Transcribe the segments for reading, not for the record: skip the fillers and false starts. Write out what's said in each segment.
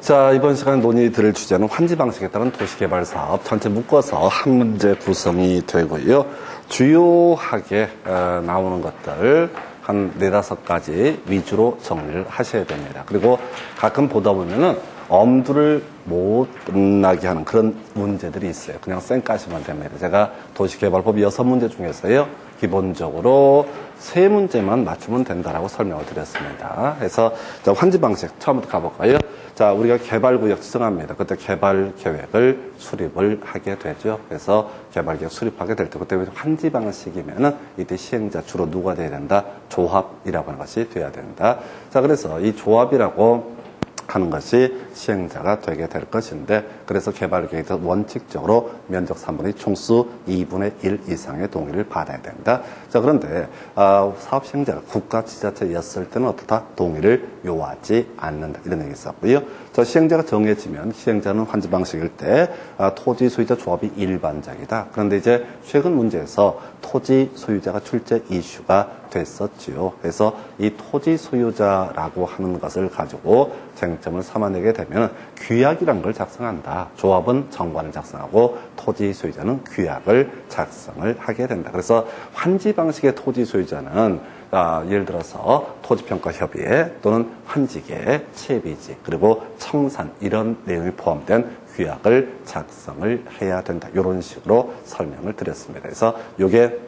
자, 이번 시간에 논의 드릴 주제는 환지 방식에 따른 도시개발 사업 전체 묶어서 한 문제 구성이 되고요. 주요하게 나오는 것들 한 4-5가지 위주로 정리를 하셔야 됩니다. 그리고 가끔 보다 보면은 엄두를 못 나게 하는 그런 문제들이 있어요. 그냥 쌩까시면 됩니다. 제가 도시개발법 6문제 중에서요, 기본적으로 3문제만 맞추면 된다라고 설명을 드렸습니다. 그래서 환지 방식 처음부터 가볼까요? 자, 우리가 개발구역 지정합니다. 그때 개발계획을 수립을 하게 되죠. 그래서 개발계획 수립하게 될 때, 그때 환지 방식이면은 이때 시행자 주로 누가 돼야 된다? 조합이라고 하는 것이 돼야 된다. 자, 그래서 이 조합이라고 하는 것이 시행자가 되게 될 것인데, 그래서 개발계획에서 원칙적으로 면적 3분의 총수 2분의 1 이상의 동의를 받아야 된다. 자, 그런데 사업 시행자가 국가 지자체였을 때는 어떻다? 동의를 요하지 않는다. 이런 얘기 있었고요. 자, 시행자가 정해지면 시행자는 환지 방식일 때 토지 소유자 조합이 일반적이다. 그런데 이제 최근 문제에서 토지 소유자가 출제 이슈가 됐었지요. 그래서 이 토지 소유자라고 하는 것을 가지고 쟁점을 삼아내게 되면 규약이라는 걸 작성한다. 조합은 정관을 작성하고 토지 소유자는 규약을 작성을 하게 된다. 그래서 환지 방식의 토지 소유자는 예를 들어서 토지평가협의회 또는 환지계, 채비지, 그리고 청산 이런 내용이 포함된 규약을 작성을 해야 된다. 이런 식으로 설명을 드렸습니다. 그래서 이게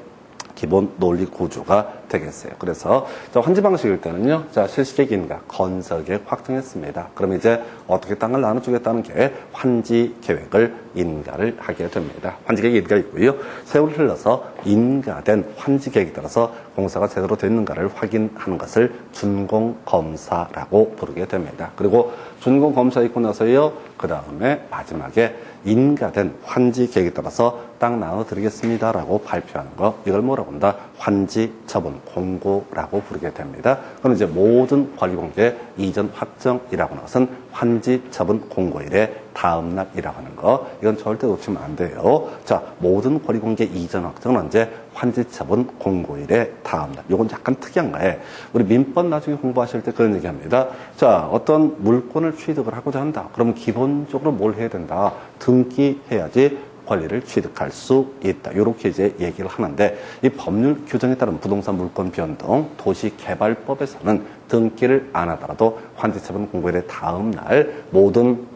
기본 논리 구조가 되겠어요. 그래서 환지 방식일 때는요, 자, 실시계획 인가, 건설계획 확정했습니다. 그럼 이제 어떻게 땅을 나눠주겠다는 게 환지 계획을 인가를 하게 됩니다. 환지 계획 인가 있고요. 세월이 흘러서 인가된 환지 계획에 따라서 공사가 제대로 됐는가를 확인하는 것을 준공검사라고 부르게 됩니다. 그리고 준공검사 있고 나서요, 그 다음에 마지막에 인가된 환지 계획에 따라서 땅 나눠드리겠습니다라고 발표하는 거, 이걸 뭐라고 한다? 환지 처분 공고라고 부르게 됩니다. 그럼 이제 모든 권리공개 이전 확정이라고 하는 것은 환지 처분 공고일의 다음 날이라고 하는 거, 이건 절대 놓치면 안 돼요. 자, 모든 권리공개 이전 확정은 언제? 환지 처분 공고일의 다음 날. 이건 약간 특이한 거예요. 우리 민법 나중에 공부하실 때 그런 얘기합니다. 자, 어떤 물건을 취득을 하고자 한다. 그러면 기본적으로 뭘 해야 된다? 등기해야지 권리를 취득할 수 있다. 이렇게 이제 얘기를 하는데, 이 법률 규정에 따른 부동산 물권 변동 도시개발법에서는 등기를 안 하더라도 환지처분 공고일의 다음 날 모든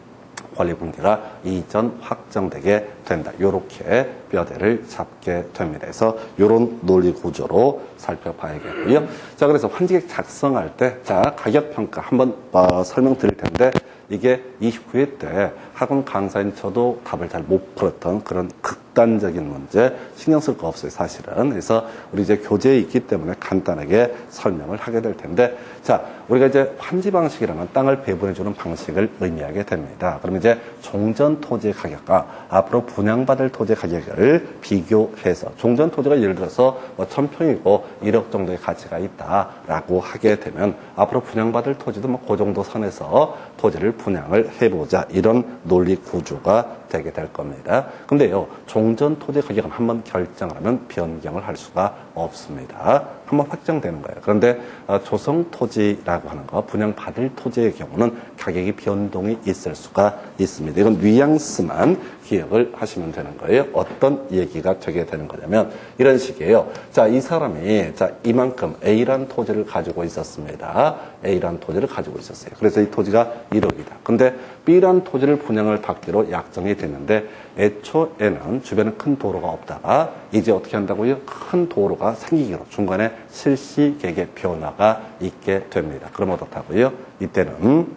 권리 분기가 이전 확정되게 된다. 이렇게 뼈대를 잡게 됩니다. 그래서 이런 논리 구조로 살펴봐야겠고요. 자, 그래서 환지계획 작성할 때, 자, 가격평가 한번 설명드릴 텐데, 이게 29회 때 학원 강사인 저도 답을 잘 못 풀었던 그런 극단적인 문제, 신경 쓸 거 없어요, 사실은. 그래서 우리 이제 교재에 있기 때문에 간단하게 설명을 하게 될 텐데, 자, 우리가 이제 환지 방식이라는 땅을 배분해주는 방식을 의미하게 됩니다. 그러면 이제 종전 토지의 가격과 앞으로 분양받을 토지의 가격을 비교해서, 종전 토지가 예를 들어서 1000평이고 1억 정도의 가치가 있다라고 하게 되면 앞으로 분양받을 토지도 그 정도 선에서 토지를 분양을 해보자, 이런 논리 구조가 되게 될 겁니다. 근데요, 종전 토지 가격은 한번 결정을 하면 변경을 할 수가 없습니다. 한번 확정되는 거예요. 그런데 조성 토지라고 하는 거, 분양받을 토지의 경우는 가격이 변동이 있을 수가 있습니다. 이건 뉘앙스만 기억을 하시면 되는 거예요. 어떤 얘기가 되게 되는 거냐면 이런 식이에요. 자, 이 사람이 자, 이만큼 A란 토지를 가지고 있었습니다. A란 토지를 가지고 있었어요. 그래서 이 토지가 1억이다. 근데 B란 토지를 분양을 받기로 약정이 됐는데, 애초에는 주변에 큰 도로가 없다가 이제 어떻게 한다고요? 큰 도로가 생기기로 중간에 실시계획의 변화가 있게 됩니다. 그럼 어떻다고요? 이때는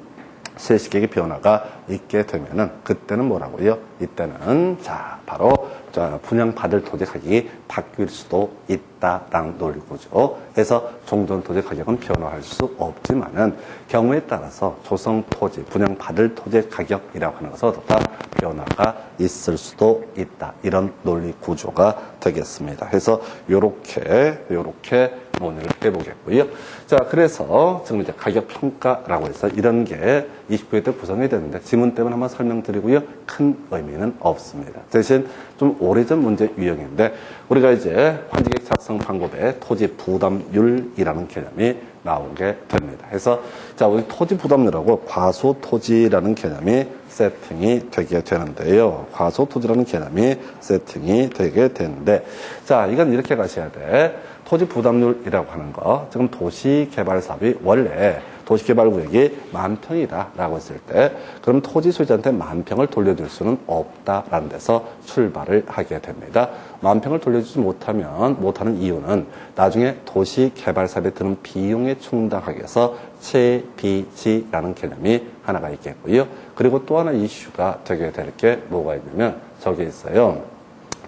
실시계획의 변화가 있게 되면은, 그때는 뭐라고요? 이때는 자, 바로 자, 분양받을 토지 가격이 바뀔 수도 있다라는 논리구조. 그래서 종전 토지 가격은 변화할 수 없지만은 경우에 따라서 조성 토지, 분양받을 토지 가격이라고 하는 것은 어떻다? 변화가 있을 수도 있다. 이런 논리 구조가 되겠습니다. 그래서 요렇게 논의를 해보겠고요. 자, 그래서 지금 이제 가격 평가라고 해서 이런 게 29회 때 구성이 되는데 지문 때문에 한번 설명드리고요. 큰 의미는 없습니다. 대신 좀 오래전 문제 유형인데 우리가 이제 환지계획 작성 방법에 토지 부담률이라는 개념이 나오게 됩니다. 그래서 자, 우리 토지 부담률하고 과소 토지라는 개념이 세팅이 되게 되는데요. 과소 토지라는 개념이 세팅이 되게 되는데 자, 이건 이렇게 가셔야 돼. 토지 부담률이라고 하는 거, 지금 도시개발 사업이 원래 도시개발구역이 10,000평이다라고 했을 때 그럼 토지 소유자한테 10,000평을 돌려줄 수는 없다라는 데서 출발을 하게 됩니다. 10,000평을 돌려주지 못하는 이유는 나중에 도시개발 사업에 드는 비용에 충당하기 위해서 채비지라는 개념이 하나가 있겠고요. 그리고 또 하나 이슈가 되게 될 게 뭐가 있냐면 저기 있어요.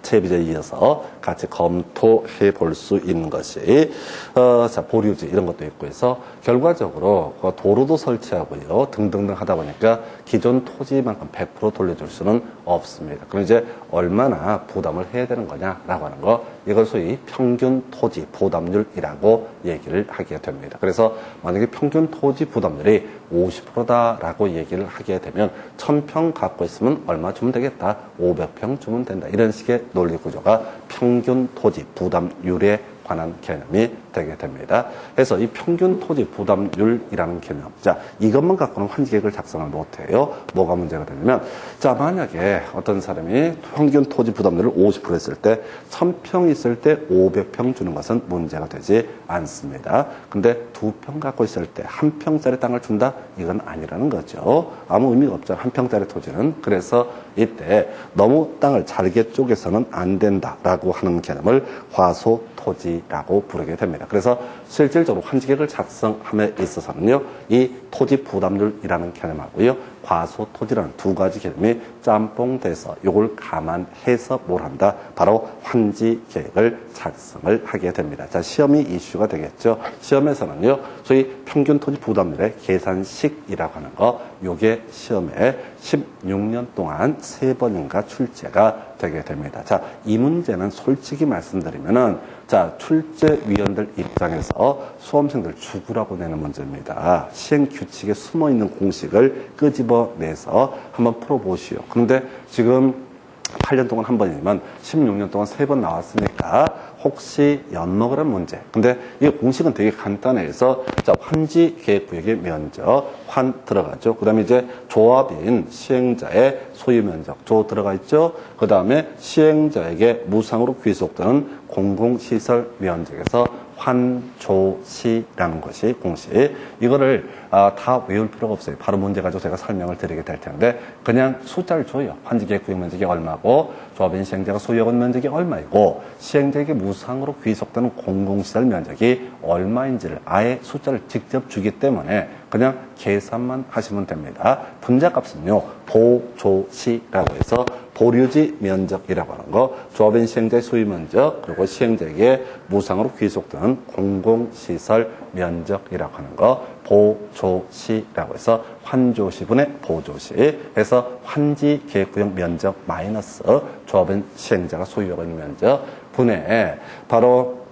채비제에 이어서 같이 검토해 볼 수 있는 것이 자, 보류지 이런 것도 있고 해서 결과적으로 도로도 설치하고요 등등등 하다 보니까 기존 토지만큼 100% 돌려줄 수는 없습니다. 그럼 이제 얼마나 부담을 해야 되는 거냐라고 하는 거, 이걸 소위 평균 토지 부담률이라고 얘기를 하게 됩니다. 그래서 만약에 평균 토지 부담률이 50%다라고 얘기를 하게 되면 1,000평 갖고 있으면 얼마 주면 되겠다, 500평 주면 된다, 이런 식의 논리 구조가 평균 토지 부담률에 관한 개념이 되게 됩니다. 그래서 이 평균 토지 부담률이라는 개념, 자, 이것만 갖고는 환지계획을 작성을 못해요. 뭐가 문제가 되냐면, 자, 만약에 어떤 사람이 평균 토지 부담률을 50% 했을 때 1,000평 있을 때 500평 주는 것은 문제가 되지 않습니다. 근데 2평 갖고 있을 때 1평짜리 땅을 준다? 이건 아니라는 거죠. 아무 의미가 없죠. 1평짜리 토지는. 그래서 이때 너무 땅을 잘게 쪼개서는 안 된다라고 하는 개념을 과소 토지라고 부르게 됩니다. 그래서 실질적으로 환지계획을 작성함에 있어서는요, 이 토지 부담률이라는 개념하고요, 과소 토지라는 두 가지 개념이 짬뽕돼서 이걸 감안해서 뭘 한다? 바로 환지계획을 작성을 하게 됩니다. 자, 시험이 이슈가 되겠죠. 시험에서는요, 소위 평균 토지 부담률의 계산식이라고 하는 거, 요게 시험에 16년 동안 3번인가 출제가 되게 됩니다. 자, 이 문제는 솔직히 말씀드리면은, 자, 출제위원들 입장에서 수험생들 죽으라고 내는 문제입니다. 시행 규칙에 숨어 있는 공식을 끄집어내서 한번 풀어보시오. 그런데 지금 8년 동안 한 번이지만 16년 동안 3번 나왔으니까 혹시 엿먹으란 문제. 근데 이 공식은 되게 간단해서, 자, 환지계획구역의 면적, 환 들어가죠. 그 다음에 이제 조합인 시행자의 소유 면적, 조 들어가 있죠. 그 다음에 시행자에게 무상으로 귀속되는 공공시설 면적에서 환조시라는 것이 공식. 이거를 다 외울 필요가 없어요. 바로 문제 가지고 제가 설명을 드리게 될 텐데 그냥 숫자를 줘요. 환지계획구역 면적이 얼마고, 조합인 시행자가 소유하는 면적이 얼마이고, 시행자에게 무상으로 귀속되는 공공시설 면적이 얼마인지를 아예 숫자를 직접 주기 때문에 그냥 계산만 하시면 됩니다. 분자값은요, 보조시라고 해서 보류지 면적이라고 하는 거, 조합인 시행자의 소유 면적, 그리고 시행자에게 무상으로 귀속되는 공공시설 면적이라고 하는 거, 보조시라고 해서 환조시분의 보조시 해서 환지계획구역 면적 마이너스 조합인 시행자가 소유하고 있는 면적 분의 바로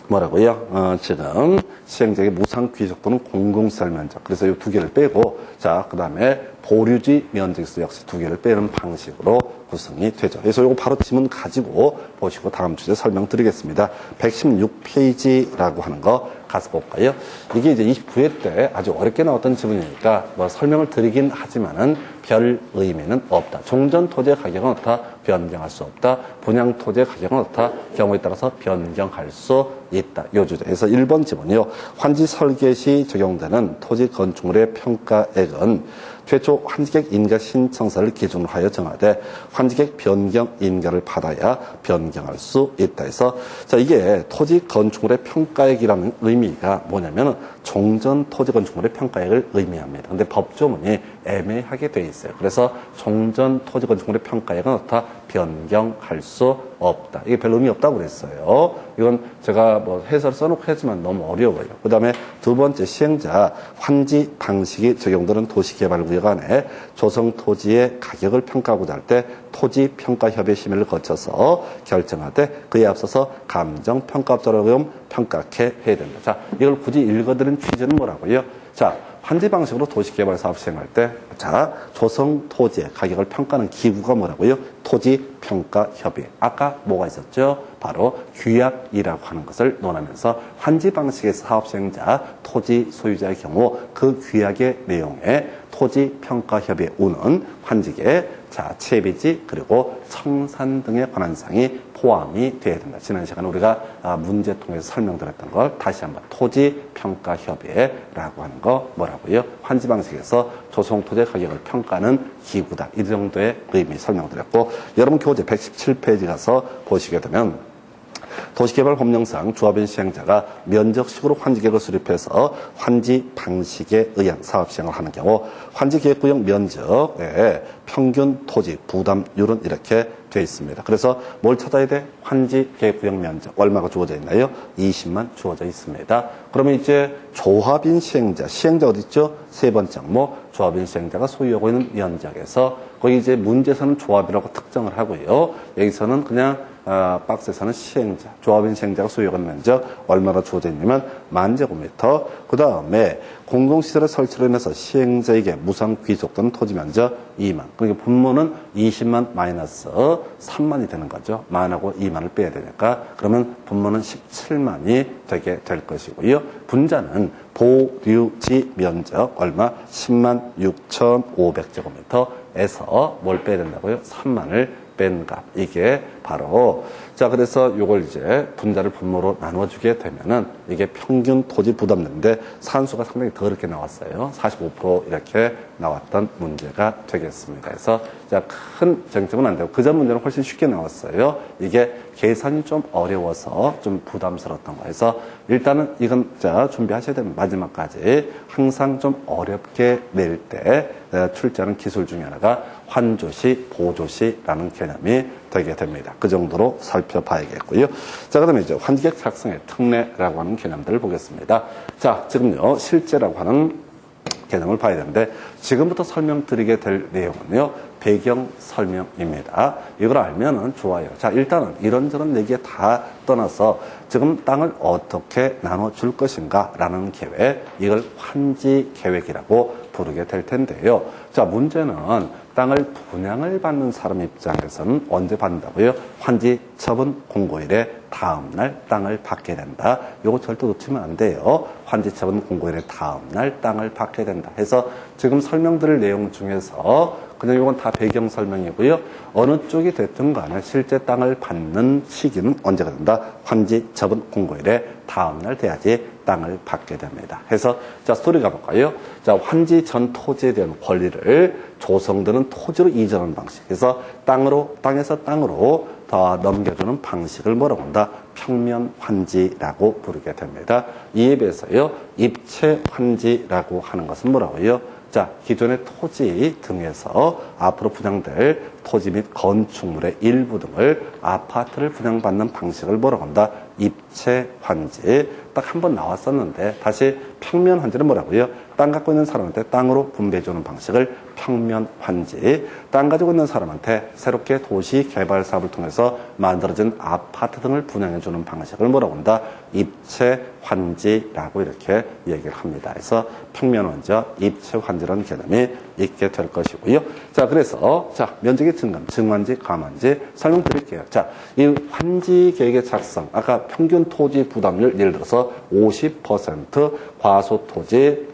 뭐라고요? 지금 시행자에게 무상 귀속되는 공공시설 면적. 그래서 이 두 개를 빼고, 자, 그 다음에 보류지 면적에서 역시 두 개를 빼는 방식으로 구성이 되죠. 그래서 이거 바로 지문 가지고 보시고 다음 주제 설명드리겠습니다. 116페이지라고 하는 거 가서 볼까요? 이게 이제 29회 때 아주 어렵게 나왔던 지문이니까 뭐 설명을 드리긴 하지만은 별 의미는 없다. 종전 토지의 가격은 어떻다? 변경할 수 없다. 분양 토지의 가격은 어떻다? 경우에 따라서 변경할 수 있다. 요 주제에서 1번 지문이요. 환지 설계 시 적용되는 토지 건축물의 평가액은 최초 환지계획 인가 신청서를 기준으로 하여 정하되 환지계획 변경 인가를 받아야 변경할 수 있다 해서, 자, 이게 토지 건축물의 평가액이라는 의미가 뭐냐면 종전 토지 건축물의 평가액을 의미합니다. 근데 법조문이 애매하게 돼 있어요. 그래서 종전 토지 건축물의 평가액은 어떻다? 변경할 수 없다. 이게 별 의미 없다고 그랬어요. 이건 제가 뭐 해설 써놓고 했지만 너무 어려워요. 그 다음에 두 번째 시행자 환지 방식이 적용되는 도시개발구역 안에 조성 토지의 가격을 평가하고자 할 때 토지평가협의 심의를 거쳐서 결정하되 그에 앞서서 감정평가업자로 평가해 해야 된다. 자, 이걸 굳이 읽어드린 취지는 뭐라고요? 자, 환지 방식으로 도시개발 사업 시행할 때, 자, 조성 토지의 가격을 평가하는 기구가 뭐라고요? 토지평가협의. 아까 뭐가 있었죠? 바로 규약이라고 하는 것을 논하면서 환지 방식의 사업 시행자, 토지 소유자의 경우 그 규약의 내용에 토지평가협의 우는 환지계, 자, 채비지, 그리고 청산 등의 관한 사항이 포함이 되어야 된다. 지난 시간에 우리가 문제 통해서 설명드렸던 걸 다시 한번 토지평가협의회라고 하는 거 뭐라고요? 환지 방식에서 조성토지 가격을 평가하는 기구다. 이 정도의 의미 설명드렸고, 여러분 교재 117페이지 가서 보시게 되면 도시개발법령상 조합인 시행자가 면적식으로 환지계획을 수립해서 환지 방식에 의한 사업 시행을 하는 경우 환지계획구역 면적의 평균 토지 부담률은 이렇게 되어 있습니다. 그래서 뭘 찾아야 돼? 환지계획구역 면적 얼마가 주어져 있나요? 20만 주어져 있습니다. 그러면 이제 조합인 시행자 어디 있죠? 세 번째 항목 조합인 시행자가 소유하고 있는 면적에서 거기 이제 문제에서는 조합이라고 특정을 하고요. 여기서는 그냥 박스에서는 시행자, 조합인 시행자가 소유하는 면적 얼마나 주어져 있냐면 10,000제곱미터. 그 다음에 공공시설의 설치로 인해서 시행자에게 무상 귀속된 토지 면적 2만. 그러니까 분모는 20만 마이너스 3만이 되는 거죠. 만하고 2만을 빼야 되니까. 그러면 분모는 17만이 되게 될 것이고요. 분자는 보류지 면적 얼마? 10만 6,500제곱미터에서 뭘 빼야 된다고요? 3만을 뺀 값. 이게 바로, 자, 그래서 요걸 이제 분자를 분모로 나눠주게 되면은 이게 평균 토지 부담률인데 산수가 상당히 더 이렇게 나왔어요. 45% 이렇게 나왔던 문제가 되겠습니다. 그래서 자, 큰 쟁점은 안 되고, 그전 문제는 훨씬 쉽게 나왔어요. 이게 계산이 좀 어려워서 좀 부담스러웠던 거예요. 그래서 일단은 이건 자, 준비하셔야 됩니다. 마지막까지. 항상 좀 어렵게 낼 때 출제하는 기술 중에 하나가 환조시, 보조시라는 개념이 되게 됩니다. 그 정도로 살펴봐야겠고요. 자, 그 다음에 이제 환지계획 작성의 특례라고 하는 개념들을 보겠습니다. 자, 지금요, 실제라고 하는 개념을 봐야 되는데, 지금부터 설명드리게 될 내용은요, 배경 설명입니다. 이걸 알면은 좋아요. 자, 일단은 이런저런 얘기에 다 떠나서 지금 땅을 어떻게 나눠줄 것인가 라는 계획, 이걸 환지 계획이라고 부르게 될 텐데요. 자, 문제는 땅을 분양을 받는 사람 입장에서는 언제 받는다고요? 환지 처분 공고일의 다음날 땅을 받게 된다. 이거 절대 놓치면 안 돼요. 환지 처분 공고일의 다음날 땅을 받게 된다. 해서 지금 설명드릴 내용 중에서 그냥 이건 다 배경 설명이고요. 어느 쪽이 됐든 간에 실제 땅을 받는 시기는 언제가 된다? 환지 처분 공고일의 다음날 돼야지 땅을 받게 됩니다. 해서 자, 스토리 가볼까요? 자, 환지 전 토지에 대한 권리를 조성되는 토지로 이전하는 방식. 그래서 땅에서 땅으로 더 넘겨주는 방식을 뭐라고 한다? 평면 환지라고 부르게 됩니다. 이에 비해서요, 입체 환지라고 하는 것은 뭐라고요? 자, 기존의 토지 등에서 앞으로 분양될 토지 및 건축물의 일부 등을 아파트를 분양받는 방식을 뭐라고 한다? 입체 환지. 딱 한 번 나왔었는데 다시 평면 환지는 뭐라고요? 땅 갖고 있는 사람한테 땅으로 분배해 주는 방식을 평면 환지. 땅 가지고 있는 사람한테 새롭게 도시 개발 사업을 통해서 만들어진 아파트 등을 분양해 주는 방식을 뭐라고 한다? 입체 환지라고 이렇게 얘기를 합니다. 그래서 평면 환지와 입체 환지라는 개념이 있게 될 것이고요. 자, 그래서 자, 면적의 증감, 증환지, 감환지 설명드릴게요. 자, 이 환지 계획의 작성, 아까 평균 토지 부담률 예를 들어서 50% 과소 토지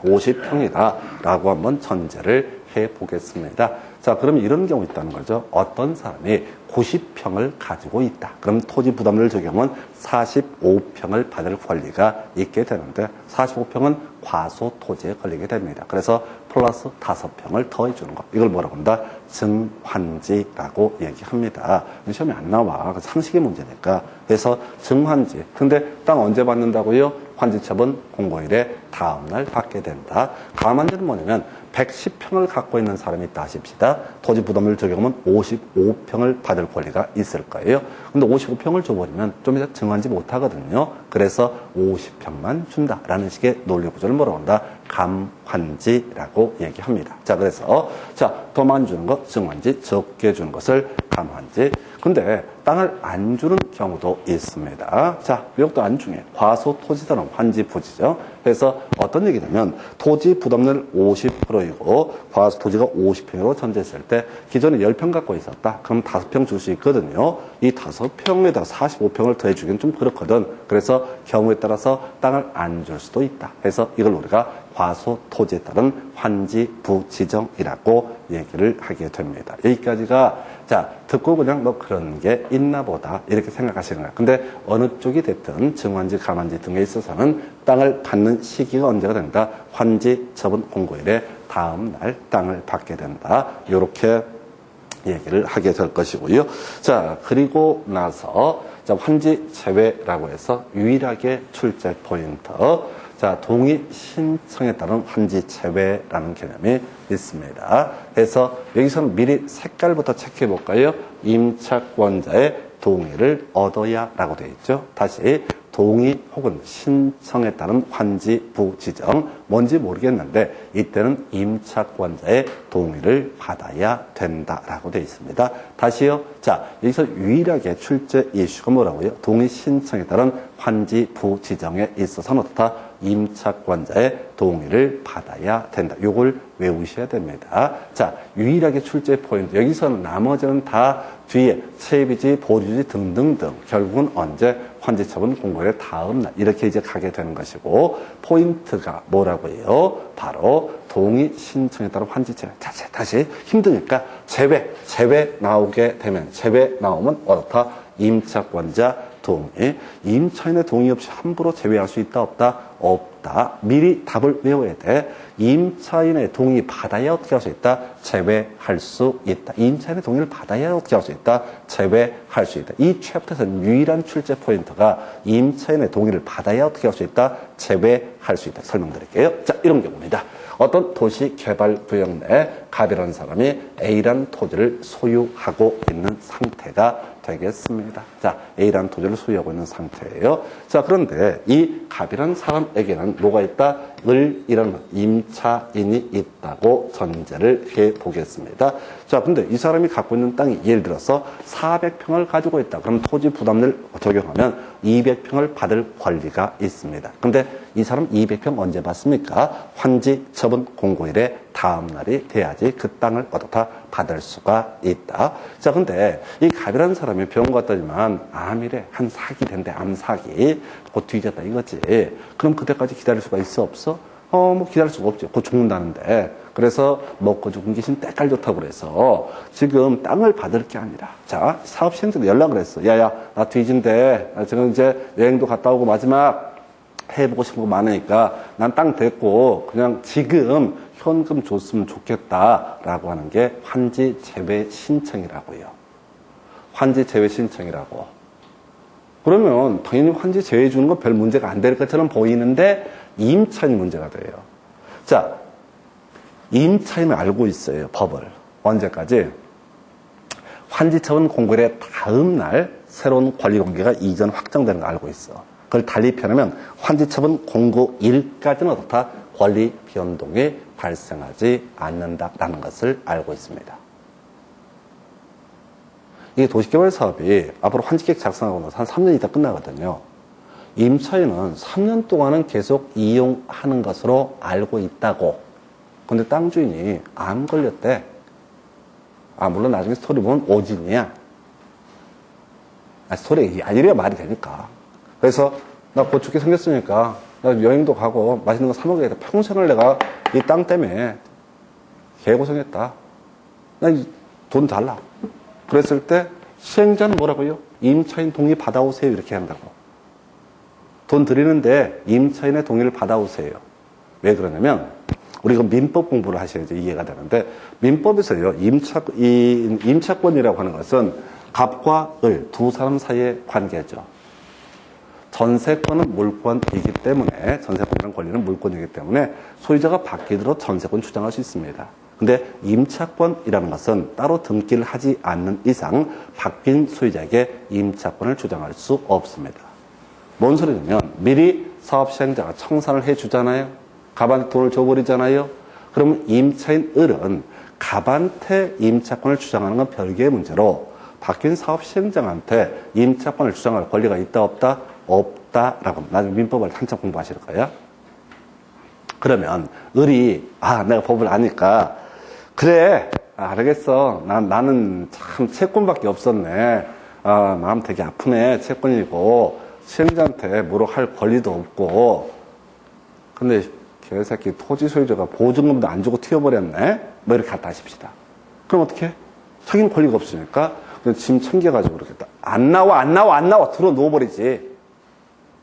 50평이다 라고 한번 전제를 해 보겠습니다. 자, 그럼 이런 경우 있다는 거죠. 어떤 사람이 90평을 가지고 있다. 그럼 토지 부담률 적용은 45평을 받을 권리가 있게 되는데 45평은 과소 토지에 걸리게 됩니다. 그래서 플러스 5평을 더해주는 것. 이걸 뭐라고 한다? 증환지라고 얘기합니다. 시험에 안 나와. 상식의 문제니까. 그래서 증환지. 근데 땅 언제 받는다고요? 환지처분 공고일에 다음날 받게 된다. 가만히는 뭐냐면 110평을 갖고 있는 사람이 있다 하십시다. 토지 부담률 적용하면 55평을 받을 권리가 있을 거예요. 근데 55평을 줘버리면 좀 이따 증환지 못하거든요. 그래서 50평만 준다라는 식의 논리 구조를 뭐라고 한다? 감환지라고 얘기합니다. 자, 그래서 더 많이 주는 것 증환지, 적게 주는 것을 감환지. 근데 땅을 안 주는 경우도 있습니다. 자, 이것도 안 중요해. 과소 토지자는 환지 부지죠. 그래서 어떤 얘기냐면 토지 부담률 50%이고 과소 토지가 50평으로 전제했을 때 기존에 10평 갖고 있었다. 그럼 5평 줄 수 있거든요. 이 5평에다 45평을 더해주기는 좀 그렇거든. 그래서 경우에 따라서 땅을 안 줄 수도 있다. 그래서 이걸 우리가 과소 토지에 따른 환지 부지정이라고 얘기를 하게 됩니다. 여기까지가 자, 듣고 그냥 뭐 그런 게 있나 보다 이렇게 생각하시는 거야. 근데 어느 쪽이 됐든 증환지, 감환지 등에 있어서는 땅을 받는 시기가 언제가 된다? 환지 처분 공고일에 다음 날 땅을 받게 된다. 이렇게 얘기를 하게 될 것이고요. 자, 그리고 나서 자, 환지 제외라고 해서 유일하게 출제 포인트. 자, 동의 신청에 따른 환지 제외라는 개념이 있습니다. 그래서 여기서는 미리 색깔부터 체크해 볼까요? 임차권자의 동의를 얻어야 라고 되어 있죠. 다시 동의 혹은 신청에 따른 환지 부지정 뭔지 모르겠는데 이때는 임차권자의 동의를 받아야 된다라고 되어 있습니다. 다시요. 자, 여기서 유일하게 출제 이슈가 뭐라고요? 동의 신청에 따른 환지 부지정에 있어서는 어떻다? 임차권자의 동의를 받아야 된다. 요걸 외우셔야 됩니다. 자, 유일하게 출제 포인트. 여기서는 나머지는 다 뒤에 체비지, 보류지 등등등 결국은 언제 환지처분 공고일의 다음 날 이렇게 이제 가게 되는 것이고 포인트가 뭐라고요? 바로 동의 신청에 따른 환지 제외. 다시 힘드니까 제외 나오게 되면 제외 나오면 어떻다? 임차권자 동의. 임차인의 동의 없이 함부로 제외할 수 있다 없다? 없다. 미리 답을 외워야 돼. 임차인의 동의 받아야 어떻게 할 수 있다? 제외할 수 있다. 임차인의 동의를 받아야 어떻게 할 수 있다? 제외할 수 있다. 이 챕터에서는 유일한 출제 포인트가 임차인의 동의를 받아야 어떻게 할 수 있다? 제외할 수 있다. 설명드릴게요. 자, 이런 경우입니다. 어떤 도시개발구역 내 갑이라는 사람이 A라는 토지를 소유하고 있는 상태가 되겠습니다. 자, A라는 토지를 소유하고 있는 상태예요. 자, 그런데 이 갑이라는 사람에게는 뭐가 있다? 을이라는 임차인이 있다고 전제를 해보겠습니다. 자, 근데 이 사람이 갖고 있는 땅이 예를 들어서 400평을 가지고 있다. 그럼 토지 부담을 적용하면 200평을 받을 권리가 있습니다. 근데 이 사람 200평 언제 받습니까? 환지 처분 공고일에 다음 날이 돼야지 그 땅을 어떻다 받을 수가 있다. 자, 근데 이 갑이라는 사람이 병원 갔더니만 암이래. 한 사기 된대. 암 사기. 곧 뒤졌다 이거지. 그럼 그때까지 기다릴 수가 있어 없어? 뭐 기다릴 수가 없지. 곧 죽는다는데. 그래서 먹고 죽은 귀신 때깔 좋다고 그래서 지금 땅을 받을 게 아니라 자, 사업 시행자도 연락을 했어. 야야, 나 뒤진대. 지금 이제 여행도 갔다 오고 마지막 해보고 싶은 거 많으니까 난 땅 됐고 그냥 지금 현금 줬으면 좋겠다라고 하는 게 환지 제외 신청이라고요. 환지 제외 신청이라고. 그러면 당연히 환지 제외해 주는 건 별 문제가 안 될 것처럼 보이는데 임차인이 문제가 돼요. 자, 임차인은 알고 있어요. 법을. 언제까지? 환지처분 공고일의 다음 날 새로운 권리관계가 이전 확정되는 거 알고 있어. 그걸 달리 표현하면 환지처분 공고일까지는 어떻다? 권리 변동이 발생하지 않는다라는 것을 알고 있습니다. 이게 도시개발 사업이 앞으로 환지계획 작성하고 나서 한 3년 있다 끝나거든요. 임차인은 3년 동안은 계속 이용하는 것으로 알고 있다고. 근데 땅 주인이 암 걸렸대. 물론 나중에 스토리 보면 오진이야. 스토리 아니래야 말이 되니까. 그래서 나 곧 죽게 생겼으니까 나 여행도 가고 맛있는 거 사 먹어야겠다. 평생을 내가 이 땅 때문에 개고생했다. 나 돈 달라. 그랬을 때 시행자는 뭐라고요? 임차인 동의 받아오세요. 이렇게 한다고. 돈 드리는데 임차인의 동의를 받아오세요. 왜 그러냐면 우리 그 민법 공부를 하셔야지 이해가 되는데 민법에서요. 임차권이라고 하는 것은 갑과 을 두 사람 사이의 관계죠. 전세권은 물권이기 때문에, 전세권이라는 권리는 물권이기 때문에 소유자가 바뀌도록 전세권 주장할 수 있습니다. 근데 임차권이라는 것은 따로 등기를 하지 않는 이상 바뀐 소유자에게 임차권을 주장할 수 없습니다. 뭔 소리냐면 미리 사업 시행자가 청산을 해주잖아요. 갑한테 돈을 줘버리잖아요. 그러면 임차인 을은 갑한테 임차권을 주장하는 건 별개의 문제로 바뀐 사업 시행자한테 임차권을 주장할 권리가 있다 없다? 없다라고 나중에 민법을 한참 공부하실 거예요. 그러면 을이 내가 법을 아니까 그래 알겠어 나는 참 채권밖에 없었네. 마음 되게 아프네. 채권이고 시행자한테 뭐로 할 권리도 없고 근데 개새끼 토지 소유자가 보증금도 안 주고 튀어버렸네. 뭐 이렇게 갖다 하십시다. 그럼 어떻게? 자기는 권리가 없으니까 그냥 짐 챙겨가지고 그렇게 안 나와 들어 누워버리지.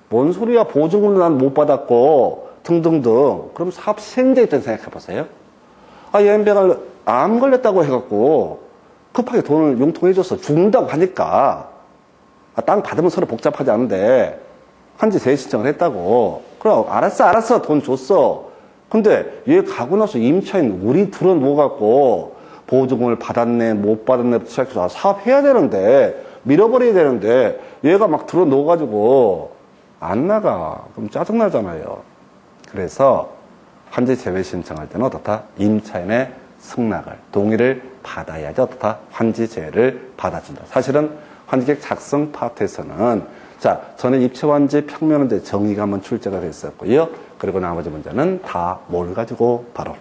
뭔 소리야. 보증금도 난 못 받았고 등등등. 그럼 사업 시행자 입장 생각해보세요. 얘가 암 걸렸다고 해갖고 급하게 돈을 융통해줘서 죽는다고 하니까 땅 받으면 서로 복잡하지 않은데 한지 재신청을 했다고. 그럼 알았어 돈 줬어. 근데 얘 가고 나서 임차인 우리 들어 누워갖고 보증금을 받았네 못 받았네 시작해서 사업해야 되는데 밀어버려야 되는데 얘가 막 들어 누워가지고 안 나가. 그럼 짜증나잖아요. 그래서 환지 제외 신청할 때는 어떻다? 임차인의 승낙을, 동의를 받아야지 어떻다? 환지 제외를 받아준다. 사실은 환지계획 작성 파트에서는 전에 입체환지 평면원제 정의가 한번 출제가 됐었고요. 그리고 나머지 문제는 다 뭘 가지고 바로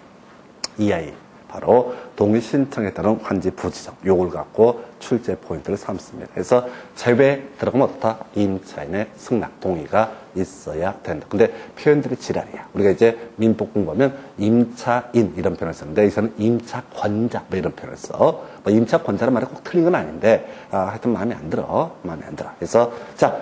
EI, 바로 동의 신청에 따른 환지 부지정, 요걸 갖고 출제 포인트를 삼습니다. 그래서 제외 들어가면 어떻다? 임차인의 승낙, 동의가 있어야 된다. 근데 표현들이 지랄이야. 우리가 이제 민법 공부하면 임차인 이런 표현을 쓰는데 여기서는 임차권자 뭐 이런 표현을 써. 뭐 임차권자란 말이 꼭 틀린 건 아닌데 하여튼 마음에 안 들어. 그래서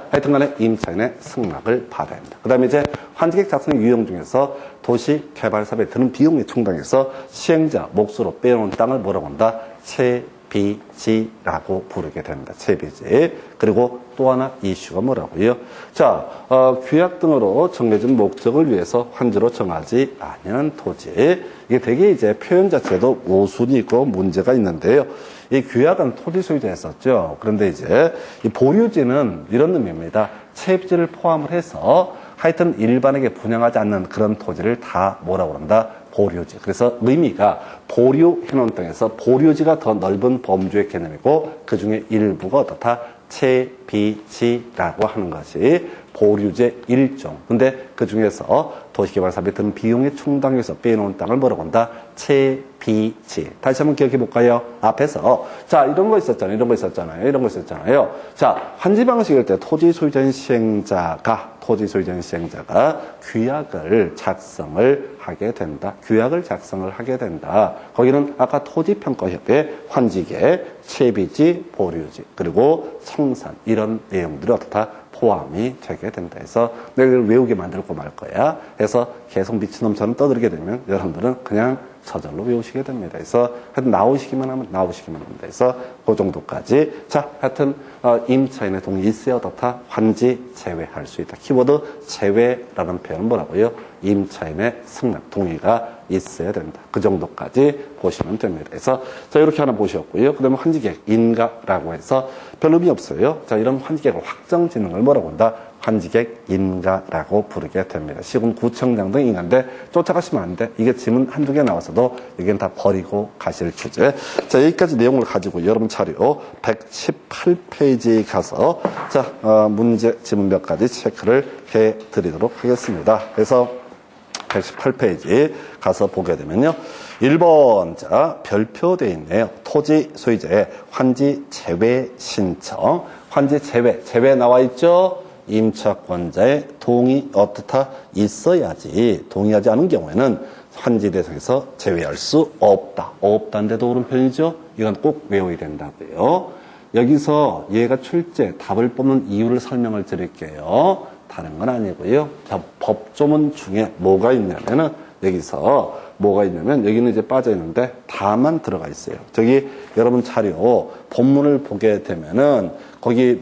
하여튼 간에 임차인의 승낙을 받아야 합니다. 그 다음에 이제 환지계획 작성 유형 중에서 도시개발사업에 드는 비용이 충당해서 시행자 몫으로 빼놓은 땅을 뭐라고 한다? 채비지라고 부르게 됩니다. 채비지. 그리고 또 하나 이슈가 뭐라고요? 규약 등으로 정해진 목적을 위해서 환지로 정하지 않은 토지. 이게 되게 이제 표현 자체도 오순이 있고 문제가 있는데요. 이 규약은 토지 소유자에 썼죠. 그런데 이제 이 보류지는 이런 의미입니다. 채비지를 포함을 해서 하여튼 일반에게 분양하지 않는 그런 토지를 다 뭐라고 한다? 보류지. 그래서 의미가 보류해놓은 땅에서 보류지가 더 넓은 범주의 개념이고 그 중에 일부가 어떻다? 채비지라고 하는 것이 보류지의 일종. 근데 그 중에서 도시개발사업에 드는 비용의 충당에서 빼놓은 땅을 뭐라고 한다? 채비지. 다시 한번 기억해 볼까요? 앞에서 이런 거 있었잖아요. 환지 방식일 때 토지 소유자인 시행자가 규약을 작성을 하게 된다. 거기는 아까 토지평가협회 환지계, 채비지, 보류지, 그리고 청산 이런 내용들이 어떻다? 포함이 되게 된다 해서 내가 이걸 외우게 만들고 말 거야. 해서 계속 미친놈처럼 떠들게 되면 여러분들은 그냥 저절로 외우시게 됩니다. 그래서 하여튼 나오시기만 하면 됩니다. 그래서 그 정도까지. 하여튼 임차인의 동의 있어야 어떻다? 환지 제외할 수 있다. 키워드 제외라는 표현은 뭐라고요? 임차인의 승낙, 동의가 있어야 된다. 그 정도까지 보시면 됩니다. 그래서 이렇게 하나 보셨고요. 그 다음에 환지계획 인가라고 해서 별 의미 없어요. 이런 환지계획을 확정 짓는 걸 뭐라고 한다? 환지계획 인가라고 부르게 됩니다. 시군 구청장 등 인가인데 쫓아가시면 안 돼. 이게 지문 한두 개 나와서도 여기는 다 버리고 가실 주제. 여기까지 내용을 가지고 여러분 자료 118페이지에 가서 문제 지문 몇 가지 체크를 해 드리도록 하겠습니다. 그래서 118페이지 가서 보게 되면요. 1번 별표되어 있네요. 토지 소유자의 환지 제외 신청. 환지 제외 나와 있죠? 임차권자의 동의 어떻다? 있어야지. 동의하지 않은 경우에는 환지 대상에서 제외할 수 없다. 없다인데도 옳은 표현이죠? 이건 꼭 외워야 된다고요. 여기서 얘가 출제, 답을 뽑는 이유를 설명을 드릴게요. 다른 건 아니고요. 법조문 중에 뭐가 있냐면은 여기는 이제 빠져 있는데 다만 들어가 있어요. 여러분 자료 본문을 보게 되면은 거기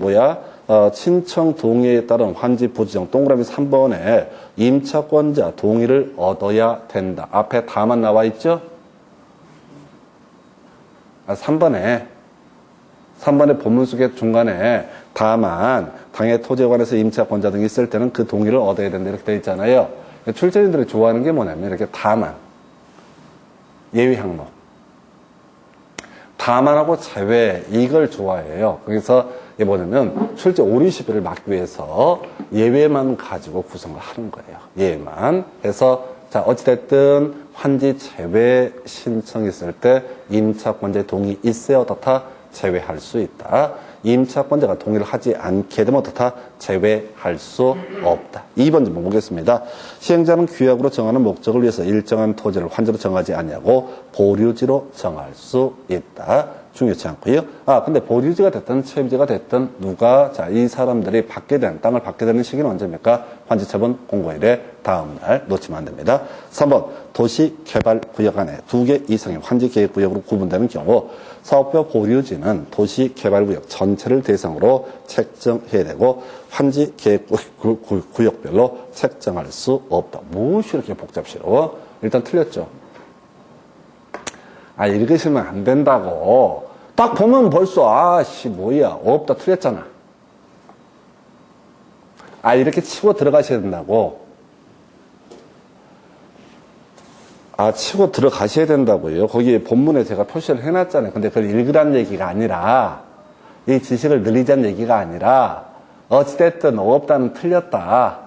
신청 동의에 따른 환지 부지정 동그라미 3번에 임차권자 동의를 얻어야 된다. 앞에 다만 나와 있죠? 3번에 본문 속의 중간에 다만 당해 토지에 관해서 임차권자 등이 있을 때는 그 동의를 얻어야 된다 이렇게 되어 있잖아요. 출제진들이 좋아하는 게 뭐냐면 이렇게 다만 예외 항목 다만하고 제외 이걸 좋아해요. 그래서 이게 뭐냐면 출제 오류 시비를 막기 위해서 예외만 가지고 구성을 하는 거예요. 예외만 해서 자 어찌됐든 환지 제외 신청했을 때 임차권자의 동의 있어야 어떻다 제외할 수 있다. 임차권자가 동의를 하지 않게 되면 어떻다 제외할 수 없다. 2번 질문 보겠습니다. 시행자는 규약으로 정하는 목적을 위해서 일정한 토지를 환지로 정하지 않냐고 보류지로 정할 수 있다. 중요치 않고요. 근데 보류지가 됐든 채무지가 됐든 누가 이 사람들이 땅을 받게 되는 시기는 언제입니까? 환지처분 공고일의 다음 날 놓치면 안 됩니다. 3번 도시개발구역 안에 2개 이상의 환지계획구역으로 구분되는 경우 사업별 보류지는 도시개발구역 전체를 대상으로 책정해야 되고 환지계획구역별로 책정할 수 없다. 무엇이 이렇게 복잡스러워? 일단 틀렸죠. 읽으시면 안 된다고. 딱 보면 벌써, 뭐야. 없다. 틀렸잖아. 이렇게 치고 들어가셔야 된다고. 치고 들어가셔야 된다고요. 거기 본문에 제가 표시를 해놨잖아요. 근데 그걸 읽으란 얘기가 아니라, 이 지식을 늘리자는 얘기가 아니라, 어찌됐든 없다는 틀렸다.